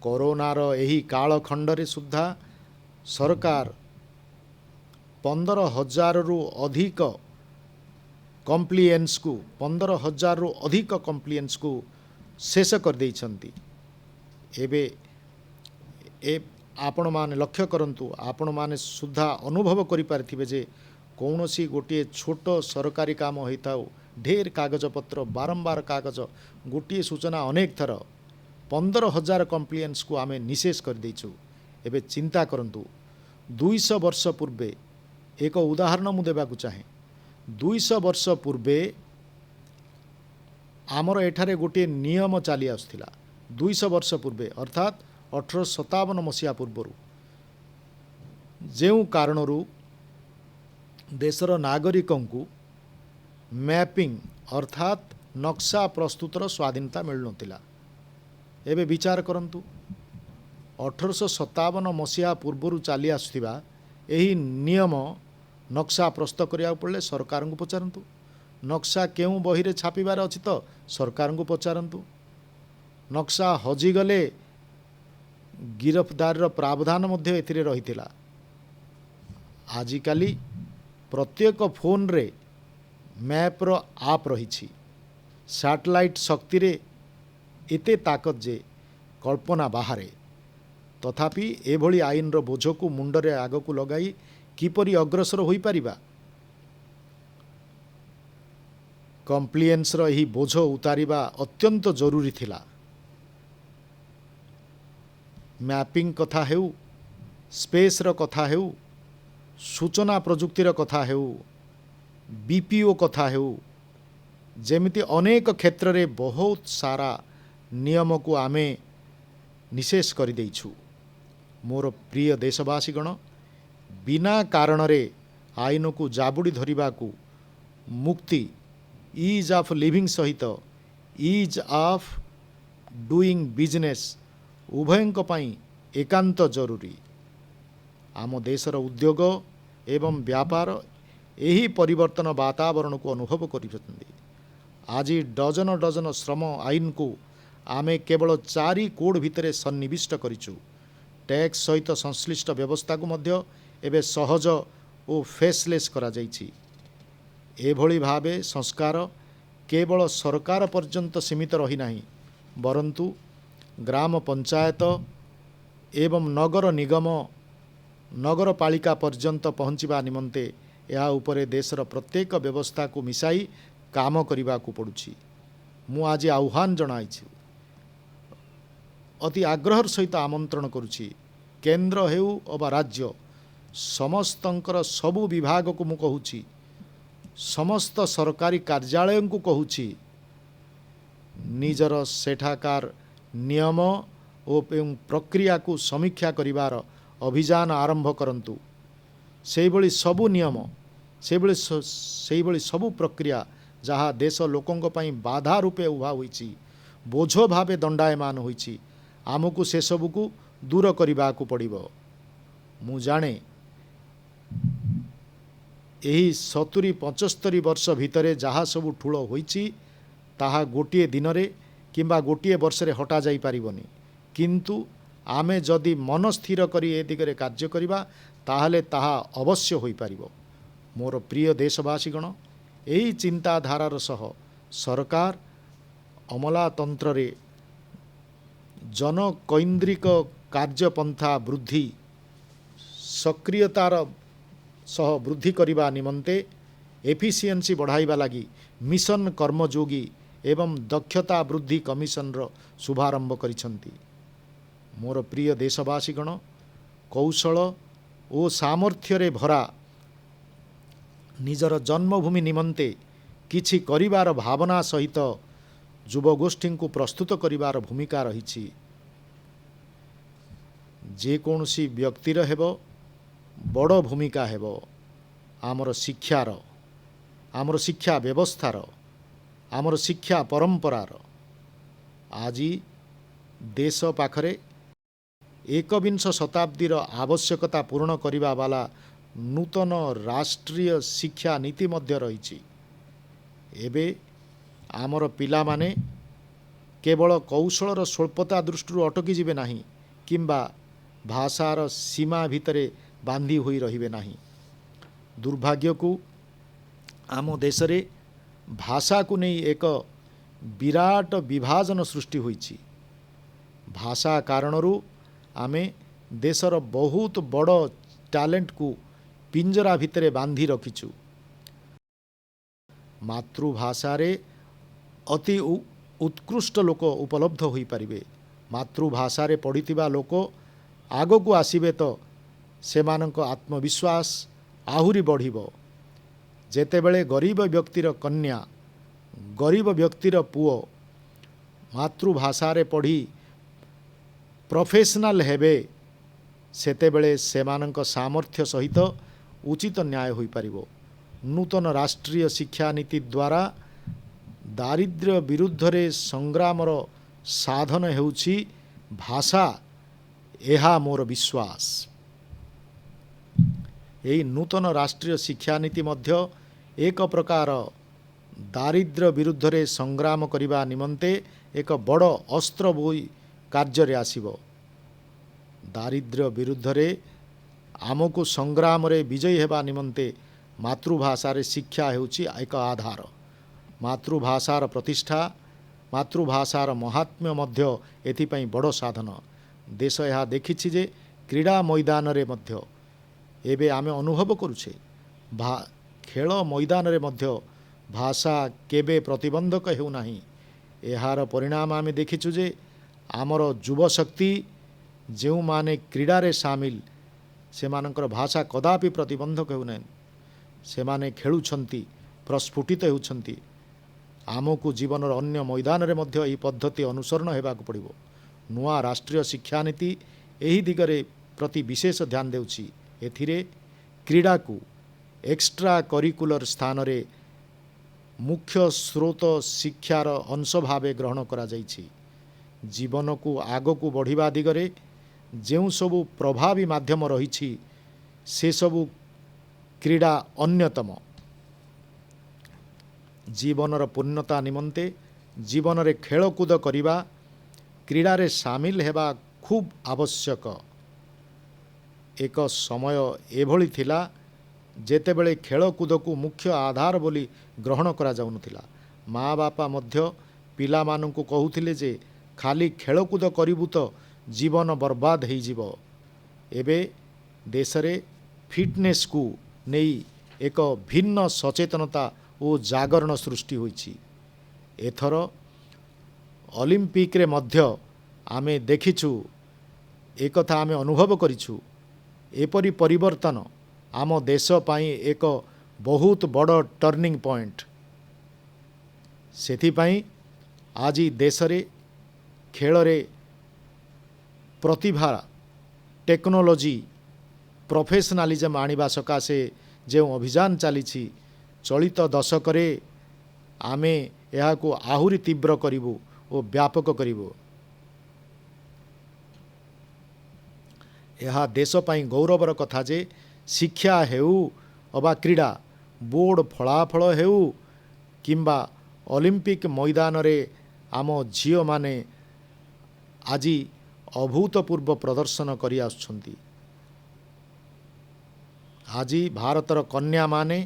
कोरोनार एही कालखंडरे सुद्धा सरकार 15,000 रु अधिक कम्प्लिएंस को 15,000 रु अधिक कम्प्लिएंस को शेष कर देइछंती। एबे आपण माने लक्ष्य करंतु, आपण माने सुद्धा अनुभव करि पारथिबे जे कौनसी गोटे छोट सरकारी काम होता ढेर कागज पत्र बारंबार कागज गोटे सूचना अनेक थर 15,000 कम्प्लिएंस को आमे निशेष कर देइछु। एबे चिंता करंतु 200 वर्ष पूर्वे एक उदाहरण मु देबाकू चाहे। 200 वर्ष पूर्वे आमर एठारे गोटे नियम चली आसुथिला। 200 वर्ष पूर्वे अर्थात 1857 मसीहा पूर्वरु जेउ कारणरू देशर नागरिकंकु मैपिंग अर्थात नक्शा प्रस्तुतर स्वाधीनता मिलुनथिला। एबे विचार करंतु 1857 मसीहा पूर्वरु चली आसुथिबा एही नियम नक्शा प्रस्तुत करिया पड़े सरकार को पचारंतु। नक्शा केउ बही रे छापिबार अछि तो सरकार को पचारंतु। नक्शा हजिगले गिरफ्तार प्रावधान मध्य एथिरे रहिथिला। आजिकाली प्रत्येक फोन रे मैप्र आप रही। सैटेलाइट शक्ति रे एते ताकत जे कल्पना बाहरे। तथापि एभली आईन रो बोझ को मुंडरे आग को लगाई किपरि अग्रसर होई परिबा। कम्प्लिएंस रो एही बोझ उतारिबा अत्यंत जरूरी थिला। मैपिंग कथा हेउ, स्पेस रो कथा हेउ, सूचना प्रजुक्तिर कथा हेउ, बीपीओ कथा हेउ जेमिति अनेक क्षेत्र रे बहुत सारा नियम को आमे निशेष कर देइछु। मोर प्रिय देशवासीगण, बिना कारण रे आईन को जाबुड़ी धरिबा को मुक्ति इज ऑफ लिविंग सहित इज ऑफ डूइंग बिजनेस उभयंक पई एकांत जरूरी। आम देशर उद्योग एवं व्यापार यही परिवर्तन वातावरण को अनुभव करिसथि। आज डजन डजन श्रम आईन को आमे केवल 4 कोड भितरे सन्निविष्ट करिछु। टैक्स सहित संश्लिष्ट व्यवस्था को मध्य एबे सहज और फेसलेस करा जाइछि। एभली भावे संस्कार केवल सरकार पर्यंत सीमित रही नाही, बरंतु ग्राम पंचायत एवं नगर निगम नगरपालिका पर्यंत पहुँचवा निमंते या उपरे देशर प्रत्येक व्यवस्था को मिसाई काम करने को पड़ुछि। मु आज आह्वान जनाइछि, अति आग्रहर सहित आमंत्रण करुछि, केंद्र हेउ अबा राज्य समस्तंकर सबु विभाग को मु कहूछि, समस्त सरकारी कार्यालय को कहूछि, निजर सेठाकार नियम और प्रक्रिया को समीक्षा करिवार अभियान आरंभ करंतु। से भली सबु नियम से भली सबु प्रक्रिया जहाँ देश लोकों पई बाधा रूपे उभा होइछि, बोझ भावे दंडायमान होइछि, आमको से सबु को दूर करने को पड़िबो। मु जाने यही 70-75 वर्ष भितरे जहाँ सबु ठूल होइछि ताहा गोटिए दिन रे किंबा गोटिए वर्ष रे हटा जाई पारिबनी, किंतु आमे जदि मन स्थिर करी ए दिगरे कार्य करिबा ताहले ताहा अवश्य होई पारिबो। मोर प्रिय देशवासीगण, यही चिंताधारार सह सरकार अमलातंत्र रे जनकैन्द्रिक कार्यपंथा वृद्धि सक्रियतार सह वृद्धि करिबा निमंते एफिशिएंसी बढ़ाइबा लगी मिशन कर्मयोगी एवं दक्षता वृद्धि कमिशन रो शुभारंभ करिसंती। मोर प्रिय देशवासीगण, कौशल और सामर्थ्य रे भरा निजर जन्मभूमि निमंते किछि करिवार भावना सहित युवगोष्ठी को प्रस्तुत करिवार भूमिका रही। जे कौनसी व्यक्तिर हेबो बड़ भूमिका हेबो आमर शिक्षार, आमर शिक्षा व्यवस्थार, आमर शिक्षा परंपरार। आज देश पाखरे 21 शताब्दीर आवश्यकता पूर्ण करिबा वाला नूतन राष्ट्रीय शिक्षा नीति मध्य रही। एबे आमर पिला माने केवल कौशलर स्वल्पता दृष्टि अटकी जिबे नाही किंबा भाषार सीमा भितरे बांधी होई रहिबे नाही। दुर्भाग्य को आम देश रे भाषा को नहीं एक विराट विभाजन सृष्टि होइछि। भाषा कारणरू आमे देशर बहुत बड़ टैलेंट को पिंजरा भितरे बांधी रखिछु। मातृभाषा रे अति उत्कृष्ट लोक उपलब्ध होई परिबे। मातृभाषा रे पढ़िथिबा लोक आगो को आसीबे तो सेमानंक आत्मविश्वास आहुरी बढ़िबो। जेतेबेले गरीब व्यक्तिर कन्या, गरीब व्यक्तिर पुओ मातृभाषा रे पढ़ी प्रोफेशनल हेबे, सेतेबेले सेमानंक सामर्थ्य सहित उचित न्याय होई परिबो। नूतन राष्ट्रीय शिक्षा नीति द्वारा दारिद्र्य विरुद्ध रे संग्रामर साधन हेउछि भाषा, एहा मोर विश्वास। यही नूतन राष्ट्रीय शिक्षा नीति मध्य एक प्रकार दारिद्र्य विरुद्ध रे संग्राम करिबा निमंते एक बड़ अस्त्र बोई कार्य रे आसीबो। दारिद्र्य विरुद्ध रे आमको संग्राम रे विजयी हेबा निमंते मातृभाषा रे शिक्षा हेउछि एक आधार। मातृभाषार प्रतिष्ठा, मातृभाषार महात्म्य मध्य एथिपाई बड़ साधन। देश यह देखिछि जे क्रीड़ा मैदान रे मध्य एबे आमे अनुभव करुछे खेल मैदान रे मध्य भाषा केबे प्रतिबंधक हेउ नाही। एहार परिणाम आमे देखिछु जे आमर युवा शक्ति जो माने क्रीड़ा रे सामिल सेमानकर भाषा कदापि प्रतिबंधक हेउ नाही। सेमाने खेलुछंती प्रस्फुटित होउछन्ति। आमको जीवनर अन्य मैदान रे मध्य यही पद्धति अनुसरण हेबाक पड़िबो। नुआ राष्ट्रीय शिक्षा नीति एही दिगरे प्रति विशेष ध्यान देउछि। एथिरे क्रीड़ा को एक्स्ट्रा करिकुलर स्थान रे मुख्य स्रोत शिक्षार अंश भावे ग्रहण करा जाइछि। जीवन को आग को बढ़िबा दिगरे जेउ सबु प्रभावी माध्यम रहिछि से सबु क्रीड़ा अन्यतम। जीवनर पूर्णता निमंते जीवन रे खेलकूद करिबा क्रीड़ा रे सामिल हेबा खूब आवश्यक। एक समय एभली थिला जेतेबेले खेलकूद को मुख्य आधार बोली ग्रहण करा जाउनथिला। माँ बापा मध्य पिला माननकु कहूथिले जे खाली खेलकूद करिबु तो जीवन बर्बाद हो जिवो। एबे देश रे फिटनेस को नहीं एक भिन्न सचेतनता और जागरण सृष्टि होइछि। एथर ओलंपिक रे मध्य आमे देखिछु, एकथा आमे अनुभव करिछु। एपरी परिवर्तन आम देश पाई एक बहुत बड़ टर्निंग पॉइंट। सेथिपाई आज देश रे खेल रे प्रतिभा टेक्नोलोजी प्रोफेशनलिज्म आनिबा सकाशे जो अभियान चली चलित दशक रे आमे यहाको आहुरी तीव्र करिबु और व्यापक करिबु। यह देश पाई गौरवर कथा जे शिक्षा हेउ अबा क्रीड़ा बोर्ड फलाफल हेउ किंबा ओलंपिक मैदान रे आम झियो माने आज अभूतपूर्व प्रदर्शन करि आछुछंती। आज भारतर कन्या माने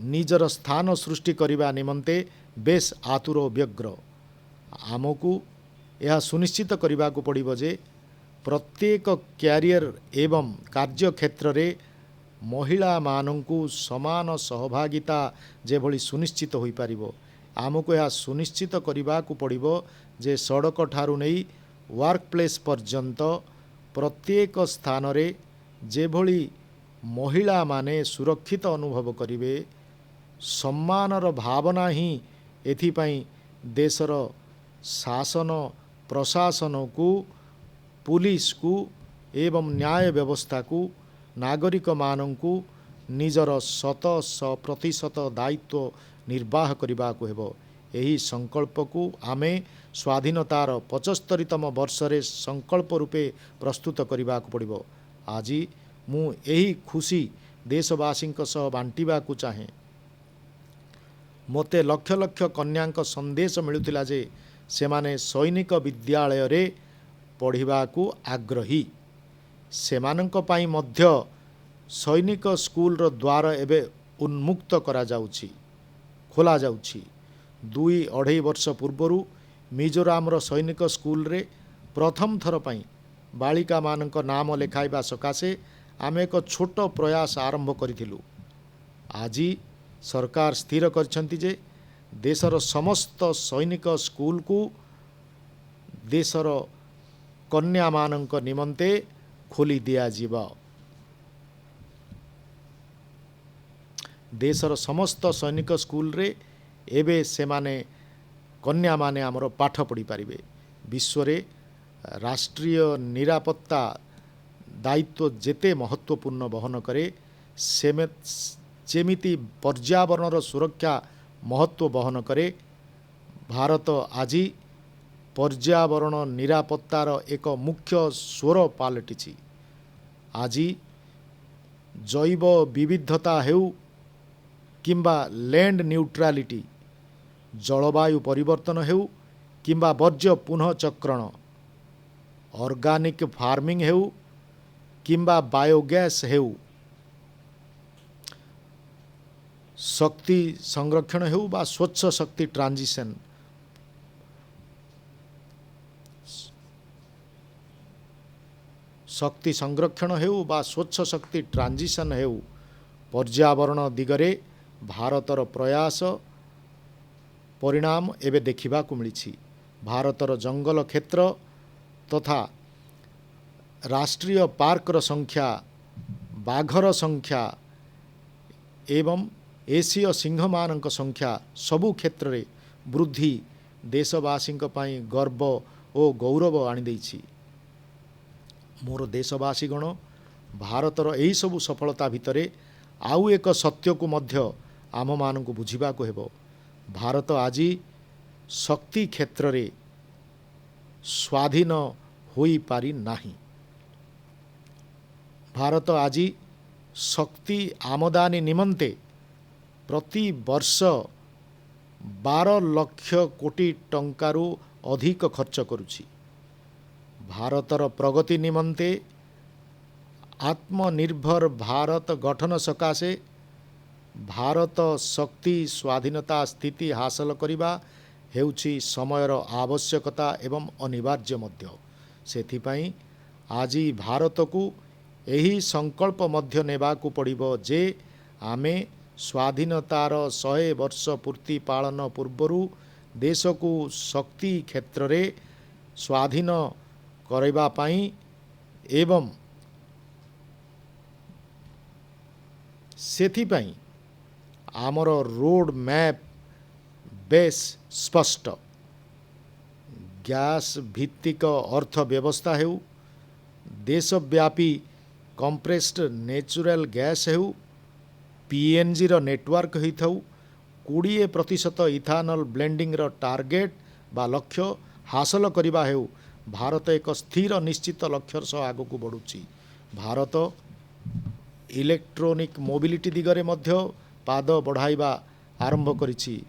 निजर स्थान सृष्टि करने निमंते बेस आतुर व्यग्र। आमको यह सुनिश्चित करने को पड़िबो जे प्रत्येक क्यारियर एवं कार्य क्षेत्र रे महिला मानंकु समान सहभागिता जेभली सुनिश्चित होई पारिबो। आमको यह सुनिश्चित करने को पड़िबो जे सड़क ठारू नहीं वर्क प्लेस पर्यंत प्रत्येक स्थान रे जेभली महिला माने सुरक्षित अनुभव करिवे, सम्मानर भावना ही एथिपाई देशर शासन प्रशासन को पुलिस को एवं न्याय व्यवस्था को नागरिक मानंकु निजर 100% दायित्व निर्वाह करने को हेबो। यही संकल्प को आमे स्वाधीनतार 75तम वर्ष रे संकल्प रूपे प्रस्तुत करने को पड़िबो। आज मु यही खुशी देशवासी सह बांटिबा को चाहे। मोते लक्ष लक्ष कन्यांक संदेश मिलुथिला जे सेमाने सैनिक विद्यालय रे पढ़िबा को आग्रही। सेमानंक पाई मध्य सैनिक स्कूल रो द्वार एबे उन्मुक्त करा जाउछि, खोला जाउछि। 2-2.5 वर्ष पूर्वरु मिजोराम रो सैनिक स्कूल रे प्रथम थर पाई बालिका मानक नाम लेखाइबा सकाशे आमे एक छोट प्रयास आरंभ करिथिलु। आज सरकार स्थिर करछंती जे देशर समस्त सैनिक स्कूल को देशर कन्या मानक निमंते खोली दिया जीवा। देशर समस्त सैनिक स्कूल रे एबे से माने कन्या माने आमर पाठ पढ़ी पारिबे। विश्व रे राष्ट्रीय निरापत्ता दायित्व जेते महत्वपूर्ण बहन करे सेमिति पर्यावरणर सुरक्षा महत्व बहन करे। भारत आज पर्यावरण निरापत्तार एक मुख्य स्वर पालटिछि। आज जैव विविधता हेउ किंबा लैंड न्यूट्रालिटी, जलवायु परिवर्तन हेउ किंबा वर्ज्य पुनः चक्रण, ऑर्गेनिक फार्मिंग हेउ किंबा बायोगैस हेउ, शक्ति संरक्षण हेउ बा स्वच्छ शक्ति ट्रांजिशन, शक्ति संरक्षण हेउ बा स्वच्छ शक्ति ट्रांजिशन हेउ, पर्यावरण दिगरे भारतर प्रयास परिणाम एबे देखिबा को मिलिछि। भारतर जंगल क्षेत्र तथा राष्ट्रीय पार्कर संख्या, बाघर संख्या एवं एसीय सिंहमानଙ୍କ संख्या सबु क्षेत्र रे वृद्धि देशवासी गर्व और गौरव आनी मोर देशवासी गण भारतर यही सबु सफलता भितर आउ एक सत्य को मध्य आम मान को बुझा हेब। भारत आज शक्ति क्षेत्र रे स्वाधीन होई पारि नाही। भारत आज शक्ति आमदानी निमंते प्रति वर्ष 12 लाख कोटी टंकारु अधिक खर्च करुछि। भारतर प्रगति निमंते आत्मनिर्भर भारत गठन सकाशे भारत शक्ति स्वाधीनता स्थिति हासिल करिबा हेउछि समयर आवश्यकता एवं अनिवार्य मध्य। सेथिपाई आज भारत को यही संकल्प मध्य नेबाकू पड़िबो जे आमे स्वाधीनतार 100 वर्ष पूर्ति पालन पूर्वरु देश को शक्ति क्षेत्र रे स्वाधीन करैबा पाई एवं सेथिपाई आमर रोड मैप बेस स्पष्ट। गैस भित्तिक अर्थव्यवस्था हेउ देशव्यापी कंप्रेस्ड नेचुरल गैस हेउ पीएनजी रो नेटवर्क होइथाउ 20% इथानल ब्लेंडिंग रो टार्गेट बा लक्ष्य हासिल करिबा हेउ भारत एक स्थिर निश्चित लक्ष्य सह आगो को बढ़ुछि। भारत इलेक्ट्रोनिक मोबिलिटी दिगरे मध्य पाद बढ़ाइबा आरंभ करिछि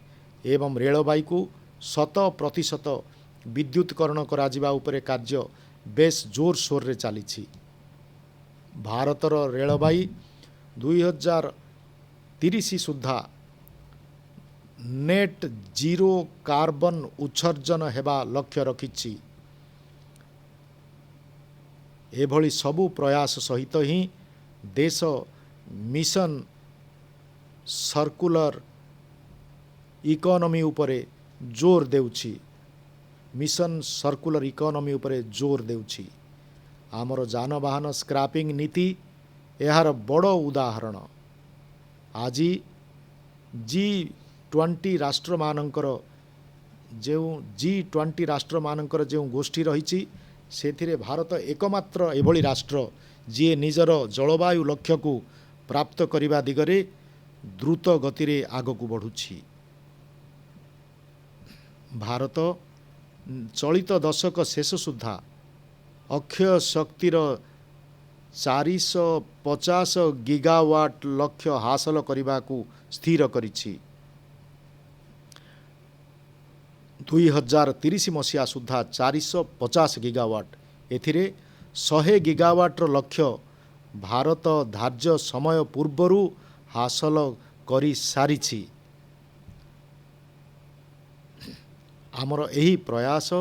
एवं रेलबाई को 100% विद्युतकरण कराजिबा उपरे कार्य बेस जोर सोर रे चलीछि। भारतर रेलबाई 2030 सुधा नेट जीरो कार्बन उत्सर्जन हेबा लक्ष्य रखिछि। एभली सबु प्रयास सहित ही देश मिशन सर्कुलर इकोनॉमी उपरे जोर देउछि। मिशन सर्कुलर इकोनॉमी उपरे जोर देउछि। आमर जानवाहन स्क्रैपिंग नीति यार बड़ उदाहरण। आज G20 राष्ट्र मानकर जो G20 राष्ट्र मानकर जो गोष्ठी रही सेथिरे भारत एकमात्र एभली राष्ट्र जी निजर जलवायु लक्ष्य को प्राप्त करिबा दिगरे द्रुत गति रे आगकू बढ़ुछि। भारत चलित दशक शेष सुधा अक्षय शक्तिर 450 गीगावाट लक्ष्य हासिल करिबा को स्थिर करिछि। 2030 मसीहा सुधा 450 गीगावाट एथिरे 100 गीगावाट लक्ष्य भारत धार्य समय पूर्वरु हासिल करि सारिछि। आमर एही प्रयास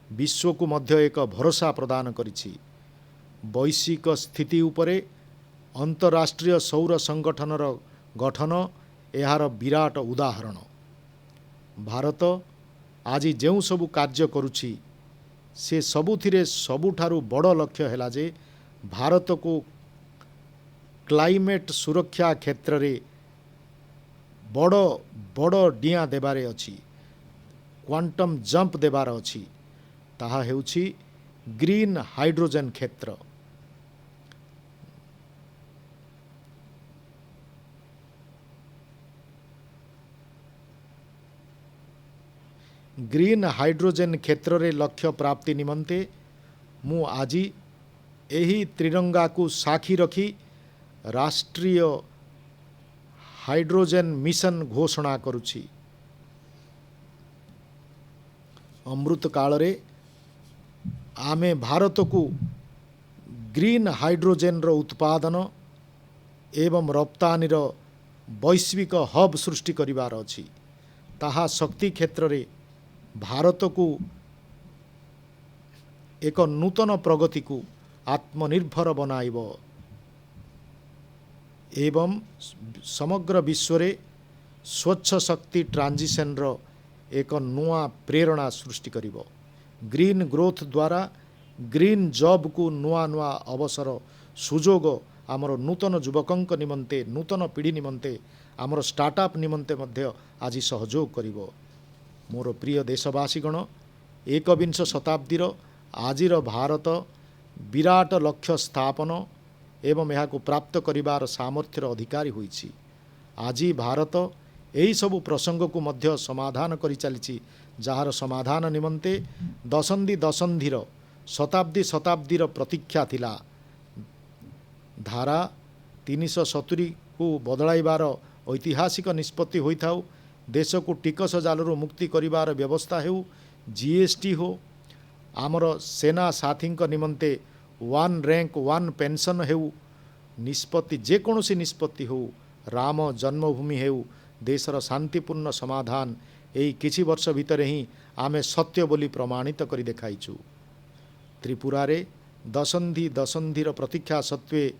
विश्व को मध्य एक भरोसा प्रदान करिछि। वैश्विक स्थिति उपरे अंतर्राष्ट्रीय सौर संगठनर गठन यार विराट उदाहरण। भारत आज जेउ सबु कार्य करुछि से सबुथिरे सबुठारु बड़ लक्ष्य हैला जे भारत को क्लाइमेट सुरक्षा क्षेत्र रे बड़ बड़ डिया देबारे अछि, क्वांटम जंप देबार अछि। ताहा हेउछि ग्रीन हाइड्रोजन क्षेत्र। ग्रीन हाइड्रोजन क्षेत्र रे लक्ष्य प्राप्ति निमंते मु आज एही त्रिरंगा को साखी रखी राष्ट्रीय हाइड्रोजन मिशन घोषणा करुछि। अमृत काल रे आमे भारत को ग्रीन हाइड्रोजन रो उत्पादन एवं रप्तानी रो वैश्विक हब सृष्टि करिवार अछि। ताहा शक्ति क्षेत्र रे भारत को एक नूतन प्रगति को आत्मनिर्भर बनाइबो एवं समग्र विश्व रे स्वच्छ शक्ति ट्रांजिशन रो एक नुआ प्रेरणा सृष्टि करिबो। ग्रीन ग्रोथ द्वारा ग्रीन जॉब को नुआ नुआ अवसर सुजोग आमर नूतन युवकंक निमंते नूतन पीढ़ी निमंते आमर स्टार्टअप निमंते मध्य आज सहयोग करिवो। मोर प्रिय देशवासीगण, एकविंश शताब्दीर आजिर भारत विराट लक्ष्य स्थापन एवं यहाको प्राप्त करिवार सामर्थ्यर अधिकारी होइछि। आज भारत एही सबु प्रसंग को मध्य समाधान करि चलिछि, जार समाधान निमंते दशंधि दशंधिर शताब्दी शताब्दीर प्रतीक्षा थिला। धारा 370 को बदलाइबार ऐतिहासिक निष्पत्ति होइथाउ, देश को टिकस जालरू मुक्ति करिवार व्यवस्था हेउ, जीएसटी हो, आमर सेना साथी निमंते वन रैंक वन पेंशन हेउ, निष्पत्ति जेकोसी निष्पत्ति हो, राम जन्मभूमि हेउ, देशर शांतिपूर्ण समाधान एई किछि वर्ष भितर ही आमे सत्य बोली प्रमाणित करि देखाइछु। त्रिपुरा रे दशंधि दशंधिर प्रतीक्षा सत्वे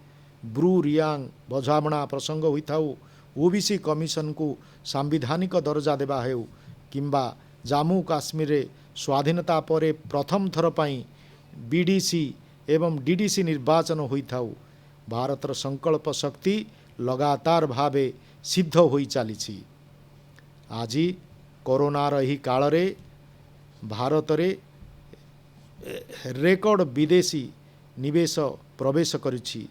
ब्रू रियांग बझामणा प्रसंग होइथाउ, ओबीसी कमिशन को सांविधानिक दर्जा देवा हेउ, किंबा जम्मू काश्मीर रे स्वाधीनता परे प्रथम थर पई बीडीसी एवं डीडीसी निर्वाचन होइथाउ, भारतर संकल्प शक्ति लगातार भावे सिद्ध होई चलीछि। आज कोरोनार एही काल रे भारत रे रेकर्ड विदेशी निवेश प्रवेश करिछि।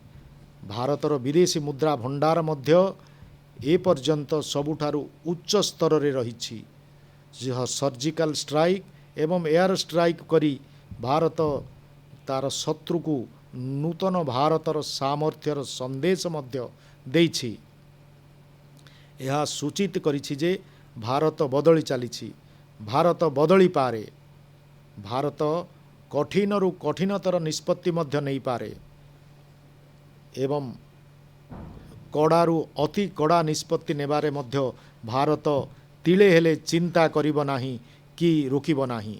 भारतर विदेशी मुद्रा भंडार मध्य ए पर्यंत सबुठारु उच्च स्तर रे रहिछि। जह सर्जिकल स्ट्राइक एवं एयर स्ट्राइक करी भारत तार शत्रु को नूतन भारतर सामर्थ्यर संदेश मध्य देइछि। यह सूचित करिछि जे भारत बदली चलिछि, भारत बदली पारे, भारत कठिनरु कठिनतर निष्पत्ति मध्य नहीं पारे एवं कड़ारू अति कड़ा निष्पत्ति नेबारे मध्य भारत तिले हेले चिंता करिब नाही कि रोकिब नाही।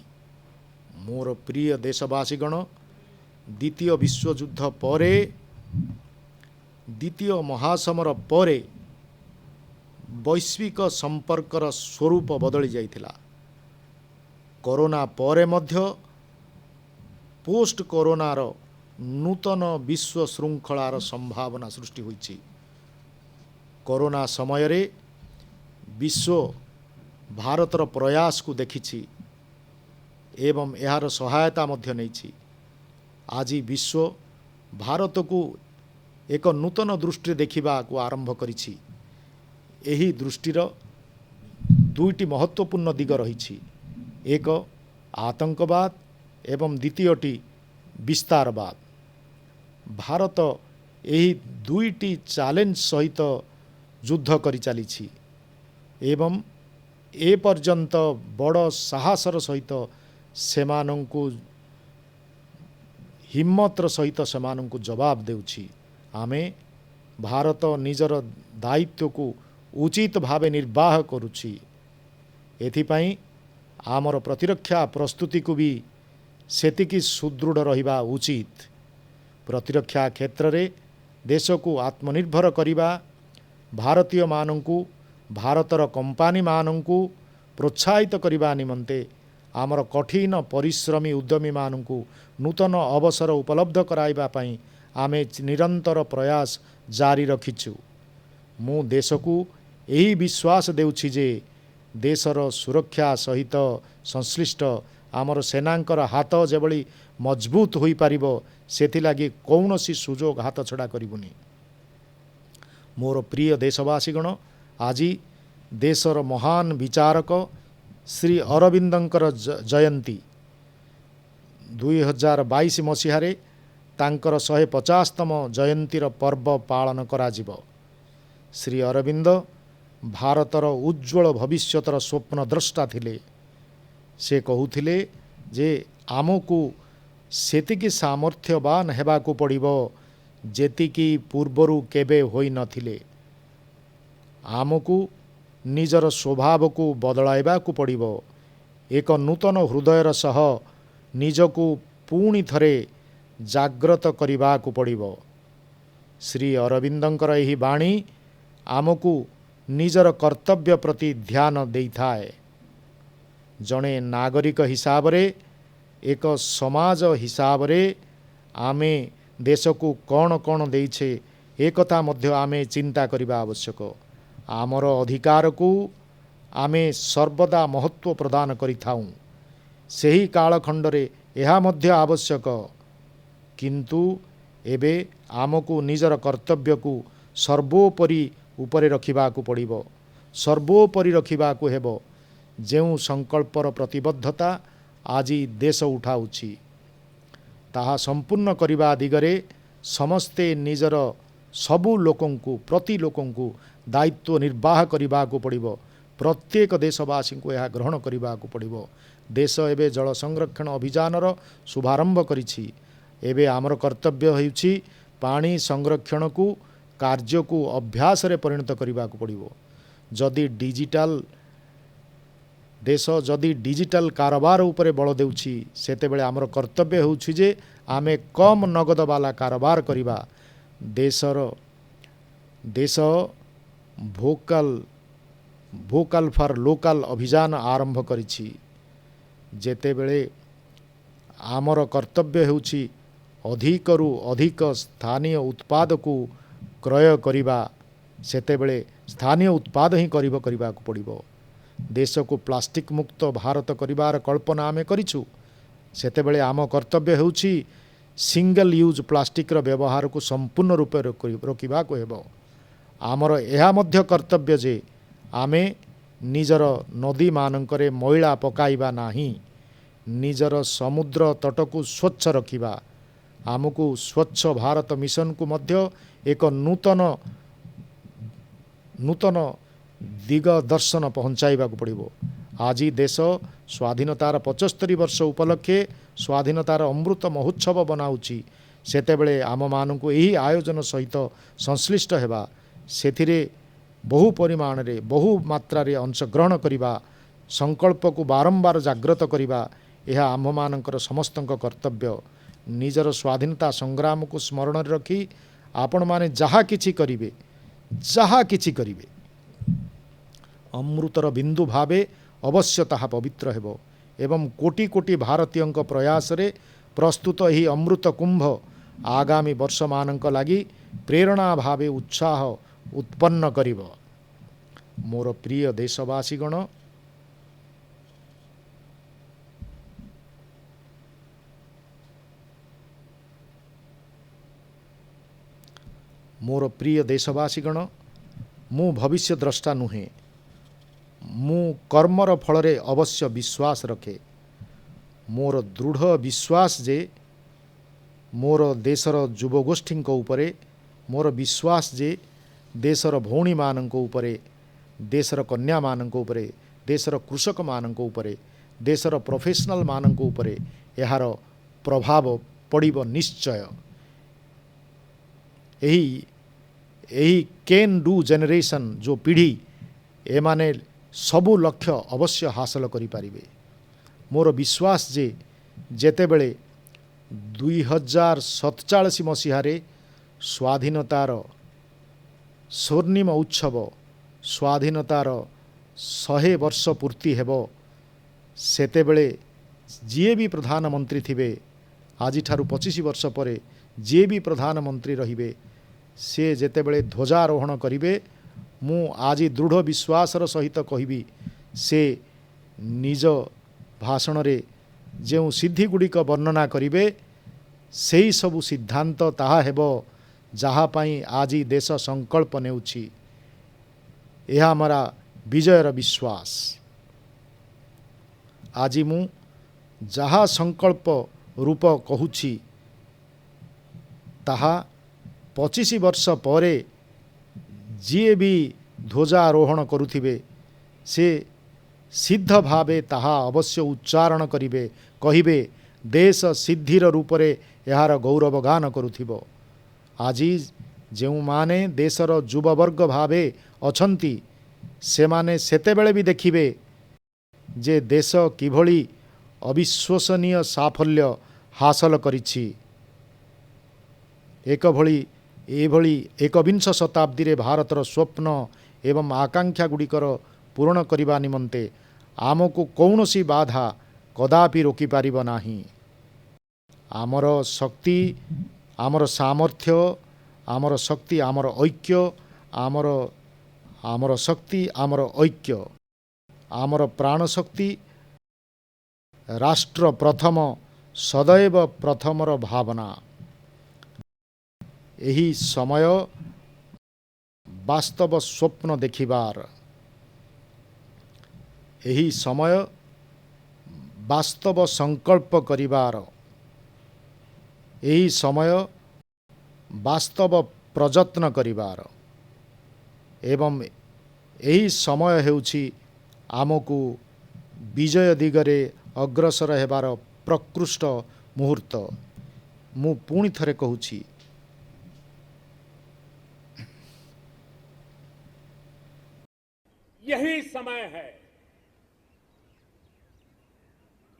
मोर प्रिय देशवासीगण, द्वितीय विश्वयुद्ध परे, द्वितीय महासमर परे वैश्विक संपर्कर स्वरूप बदली जाइथिला। कोरोना परे मध्य पोस्ट कोरोनार नूतन विश्व श्रृंखलार संभावना सृष्टि होइछि। कोरोना समय रे विश्व भारतर प्रयास को देखिछि एवं यार सहायता मध्य नैछि। आज विश्व भारत को एक नूतन दृष्टि देखिबा को आरंभ करिछि। एही दृष्टिर दुईटी महत्वपूर्ण दिग रहिछि, एक आतंकवाद एवं द्वितीयटी विस्तारवाद। भारत एही दुईटी चैलेंज सहित युद्ध करि चलिछि एवं ए पर्यंत बड़ साहसर सहित सेमानंकु हिम्मतर सहित सेमानंकु जवाब देउछि। आमे भारत निजर दायित्व को उचित भावे निर्वाह करुछि। एथिपाई आमर प्रतिरक्षा प्रस्तुति को भी सेतिकी सुदृढ़ रहिबा उचित। प्रतिरक्षा क्षेत्र रे देश को आत्मनिर्भर करिबा, भारतीय मानंकु भारतर कंपानी मानंकु प्रोत्साहित करिबा निमंते आमर कठिन परिश्रमी उद्यमी मानंकु नूतन अवसर उपलब्ध कराइबा पई आमे निरंतर प्रयास जारी रखिछु। मु देश को यही विश्वास देउछि जे देशर सुरक्षा सहित संश्लिष्ट आमर सेनांकर हाथ जेबली मजबूत होई पारिबो, सेथिलागी कौनसी सुजोग हाथ छड़ा करिबुनी। मोर प्रिय देशवासीगण, आज देशर महान विचारक श्री अरविंदंकर जयंती 2022 मसीहारे तांकर 150तम जयंतीर पर्व पालन कराजिबो। श्री अरविंद भारतर उज्ज्वल भविष्यतर स्वप्न द्रष्टा थिले। से कहूथिले जे आमको सेतिकी सामर्थ्यवान हेबाकू पड़िबो जेतिकी पूर्वरु केबे होई नथिले। आमको निजर स्वभाव को बदलाइबाकू पड़िबो। एक नूतन हृदयर सह निजको पुणी थरे जाग्रत करिबाकू पड़िबो। श्री अरविंदंकर एही बाणी आमको निजर कर्तव्य प्रति ध्यान देइथाए। जणे नागरिक हिसाब रे, एक समाज हिसाब रे आमे देश को कौन कौन देइछे एकता मध्य आमे चिंता करिबा आवश्यक। आमर अधिकार को आमे सर्वदा महत्व प्रदान करिथाऊं। सही कालखंडरे यह मध्य आवश्यक, किंतु एबे आमको निजर कर्तव्य को सर्वोपरि उपरे रखिबाकू पड़िबो। सर्वोपरि रखिबाकू हेबो जेउ संकल्पर प्रतिबद्धता आजी देश उठाउछि ताहा संपूर्ण करिबा दिगरे समस्ते निजर सबु लोकंकु प्रति लोकंकु दायित्व निर्वाह करिबाकू पड़िबो। प्रत्येक देशवासी को यह ग्रहण करिबाकू पड़िबो। देश एबे जल संरक्षण अभियानर शुभारंभ करिछि। एबे आमर कर्तव्य हेउछि पानी संरक्षण को कार्य को अभ्यास रे परिणत करिबाकू पड़िबो। जदि डिजिटल देश जदि डिजिटल कारोबार उपरे बल देउछि सेतेबेले आमर कर्तव्य हेउछि जे आमे कम नगद वाला कारोबार करिबा। देश भोकाल फॉर लोकल अभियान आरंभ करिछि। जेतेबेले आमर कर्तव्य हेउछि अधिकरू अधिक स्थानीय उत्पाद को क्रय करिबा, सेतेबेले स्थानीय उत्पाद ही करिबाकू पड़िबो। देश को प्लास्टिक मुक्त भारत करिबार कल्पना आमे करिछु। सेतेबेले आम कर्तव्य हेउछि सिंगल यूज प्लास्टिक रो व्यवहार को संपूर्ण रूप रोकिबाकू हेबो। आमर यह मध्य कर्तव्य जे आमे निजर नदी मानकरे मैला पकाइबा नाही, निजर समुद्र तट को स्वच्छ रखिबा। आमको स्वच्छ भारत मिशन को मध्य एक नूतन दिग दर्शन पहुँचाइबा पड़िबो। आज देश स्वाधीनतार 75 वर्ष उपलक्षे स्वाधीनतार अमृत महोत्सव बनाउछि। सेतेबेले आम मानकु एही आयोजन सहित संश्लिष्ट हेबा, सेथिरे बहु परिमाण रे बहु मात्रा रे अंशग्रहण करिबा, संकल्प को बारंबार जागृत करिबा, यह आम मानकर समस्तक कर्तव्य। निजर स्वाधीनता संग्राम को स्मरण रखी आपण माने जहा किछि करिबे अमृतर बिंदु भावे अवश्य ताहा पवित्र हेबो। एवं कोटि कोटि भारतीय प्रयास रे प्रस्तुत यही अमृत कुंभ आगामी वर्ष मानक लागि प्रेरणा भावे उत्साह उत्पन्न करिबो। मोर प्रिय देशवासीगण, मु भविष्य द्रष्टा नुहे। मु कर्मर फल रे अवश्य विश्वास रखे। मोर दृढ़ विश्वास जे मोर देशर युवगोष्ठी उपरे, मोर विश्वास जे देशर भौणी मानक उपरे, देशर कन्या मानक उपरे, देशर कृषक मानक उपरे, देशर प्रोफेशनल मानक उपरे यार प्रभाव पड़िबो निश्चय। यही कैन डू जेनरेशन जो पीढ़ी एमाने सबु लक्ष्य अवश्य हासिल करि पारिबे। मोर विश्वास जे जेतेबेले 2047 मसीहारे स्वाधीनतार स्वर्णिम उत्सव स्वाधीनतार 100 वर्ष पूर्ति हेबो, सेतेबेले जी भी प्रधानमंत्री थिबे, आज ठारू 25 वर्ष परे जी भी प्रधानमंत्री रहिबे, से जेतेबेले ध्वजारोहण करिबे, मु आज दृढ़ विश्वासर सहित कहिबी से निज भाषण रे जो सिद्धि गुड़िक वर्णना करिबे सेही सबु सिद्धांत ताहा हेबो जहा पाई आज देश संकल्प नेउछि। यह हमारा विजयर विश्वास। आज मु जहा संकल्प रूप कहूछि ताहा 25 वर्ष परे जी भी ध्वजारोहण करुथिबे से सिद्ध भावे ताहा अवश्य उच्चारण करिबे, कहिबे देश सिद्धिर रूप रे यार गौरव गान करुथिबो। आज जो माने देशर युववर्ग भावे अछंती से माने सेतेबेले भी देखिबे जे देश किभली अविश्वसनीय साफल्य हासिल करिछि। एभली एकविंश शताब्दी रे भारतर स्वप्न एवं आकांक्षा गुड़िकर पूरण करने निमंते आमको कौनसी बाधा कदापि रोकी पारिब नाही। आमर शक्ति, आमर सामर्थ्य, आमर शक्ति, आमर ऐक्य, आमर शक्ति आमर ऐक्य आमर प्राण शक्ति राष्ट्र प्रथम सदैव प्रथमर भावना एही समय वास्तव स्वप्न देखिबार एही समय वास्तव संकल्प करिबार एही समय वास्तव प्रयत्न करिबार एवं एही समय हेउछि आमको विजय दिगरे अग्रसर हेबार प्रकृष्ट मुहूर्त। मु पुणी थरे कहूछि यही समय है,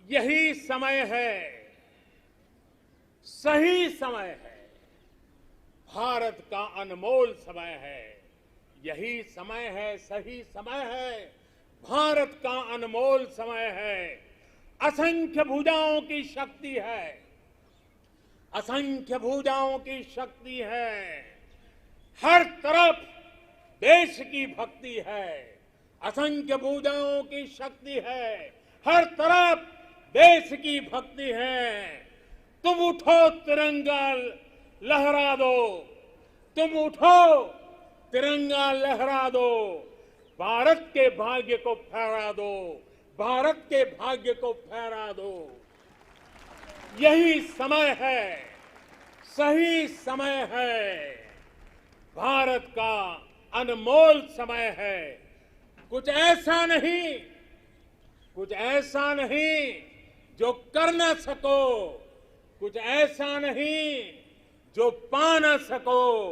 यही समय है, सही समय है, भारत का अनमोल समय है। यही समय है, सही समय है, भारत का अनमोल समय है। असंख्य भुजाओं की शक्ति है, असंख्य भुजाओं की शक्ति है। हर तरफ देश की भक्ति है, असंख्य भुजाओं की शक्ति है, हर तरफ देश की भक्ति है। तुम उठो तिरंगा लहरा दो, तुम उठो तिरंगा लहरा दो, भारत के भाग्य को फहरा दो, भारत के भाग्य को फहरा दो। यही समय है, सही समय है, भारत का अनमोल समय है। कुछ ऐसा नहीं, कुछ ऐसा नहीं जो कर न सको, कुछ ऐसा नहीं जो पा न सको।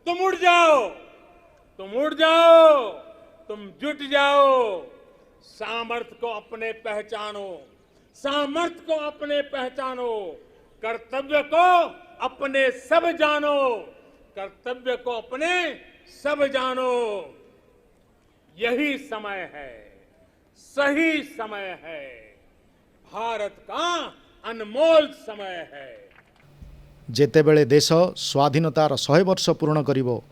तुम उड़ जाओ, तुम उड़ जाओ, तुम जुट जाओ। सामर्थ्य को अपने पहचानो, सामर्थ्य को अपने पहचानो, कर्तव्य को अपने सब जानो, कर्तव्य को अपने सब जानो। यही समय है, सही समय है, भारत का अनमोल समय है। जेतेबेले देश स्वाधीनतार 100 वर्ष पूर्ण करिवो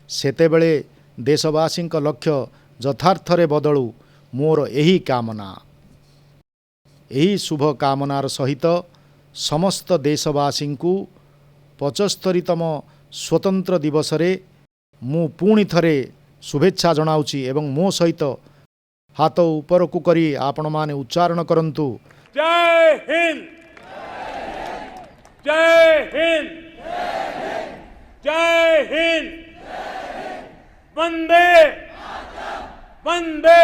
सेतेबेले देशवासी लक्ष्य यथार्थरे बदलू मोर एही कामना। एही शुभ कामनार सहित समस्त देशवासी को 75तम स्वतंत्र दिवस रे मु पुणी थरे शुभेच्छा जनाउछि एवं मो सहित हाथ ऊपर को करी आपण माने उच्चारण करंतु जय हिंद, जय हिंद, जय हिंद, वंदे वंदे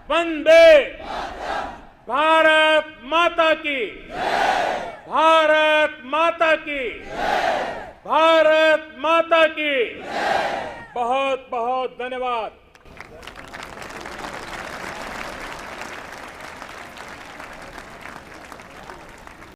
वंदे, भारत माता की, भारत माता की, भारत माता की। बहुत बहुत धन्यवाद।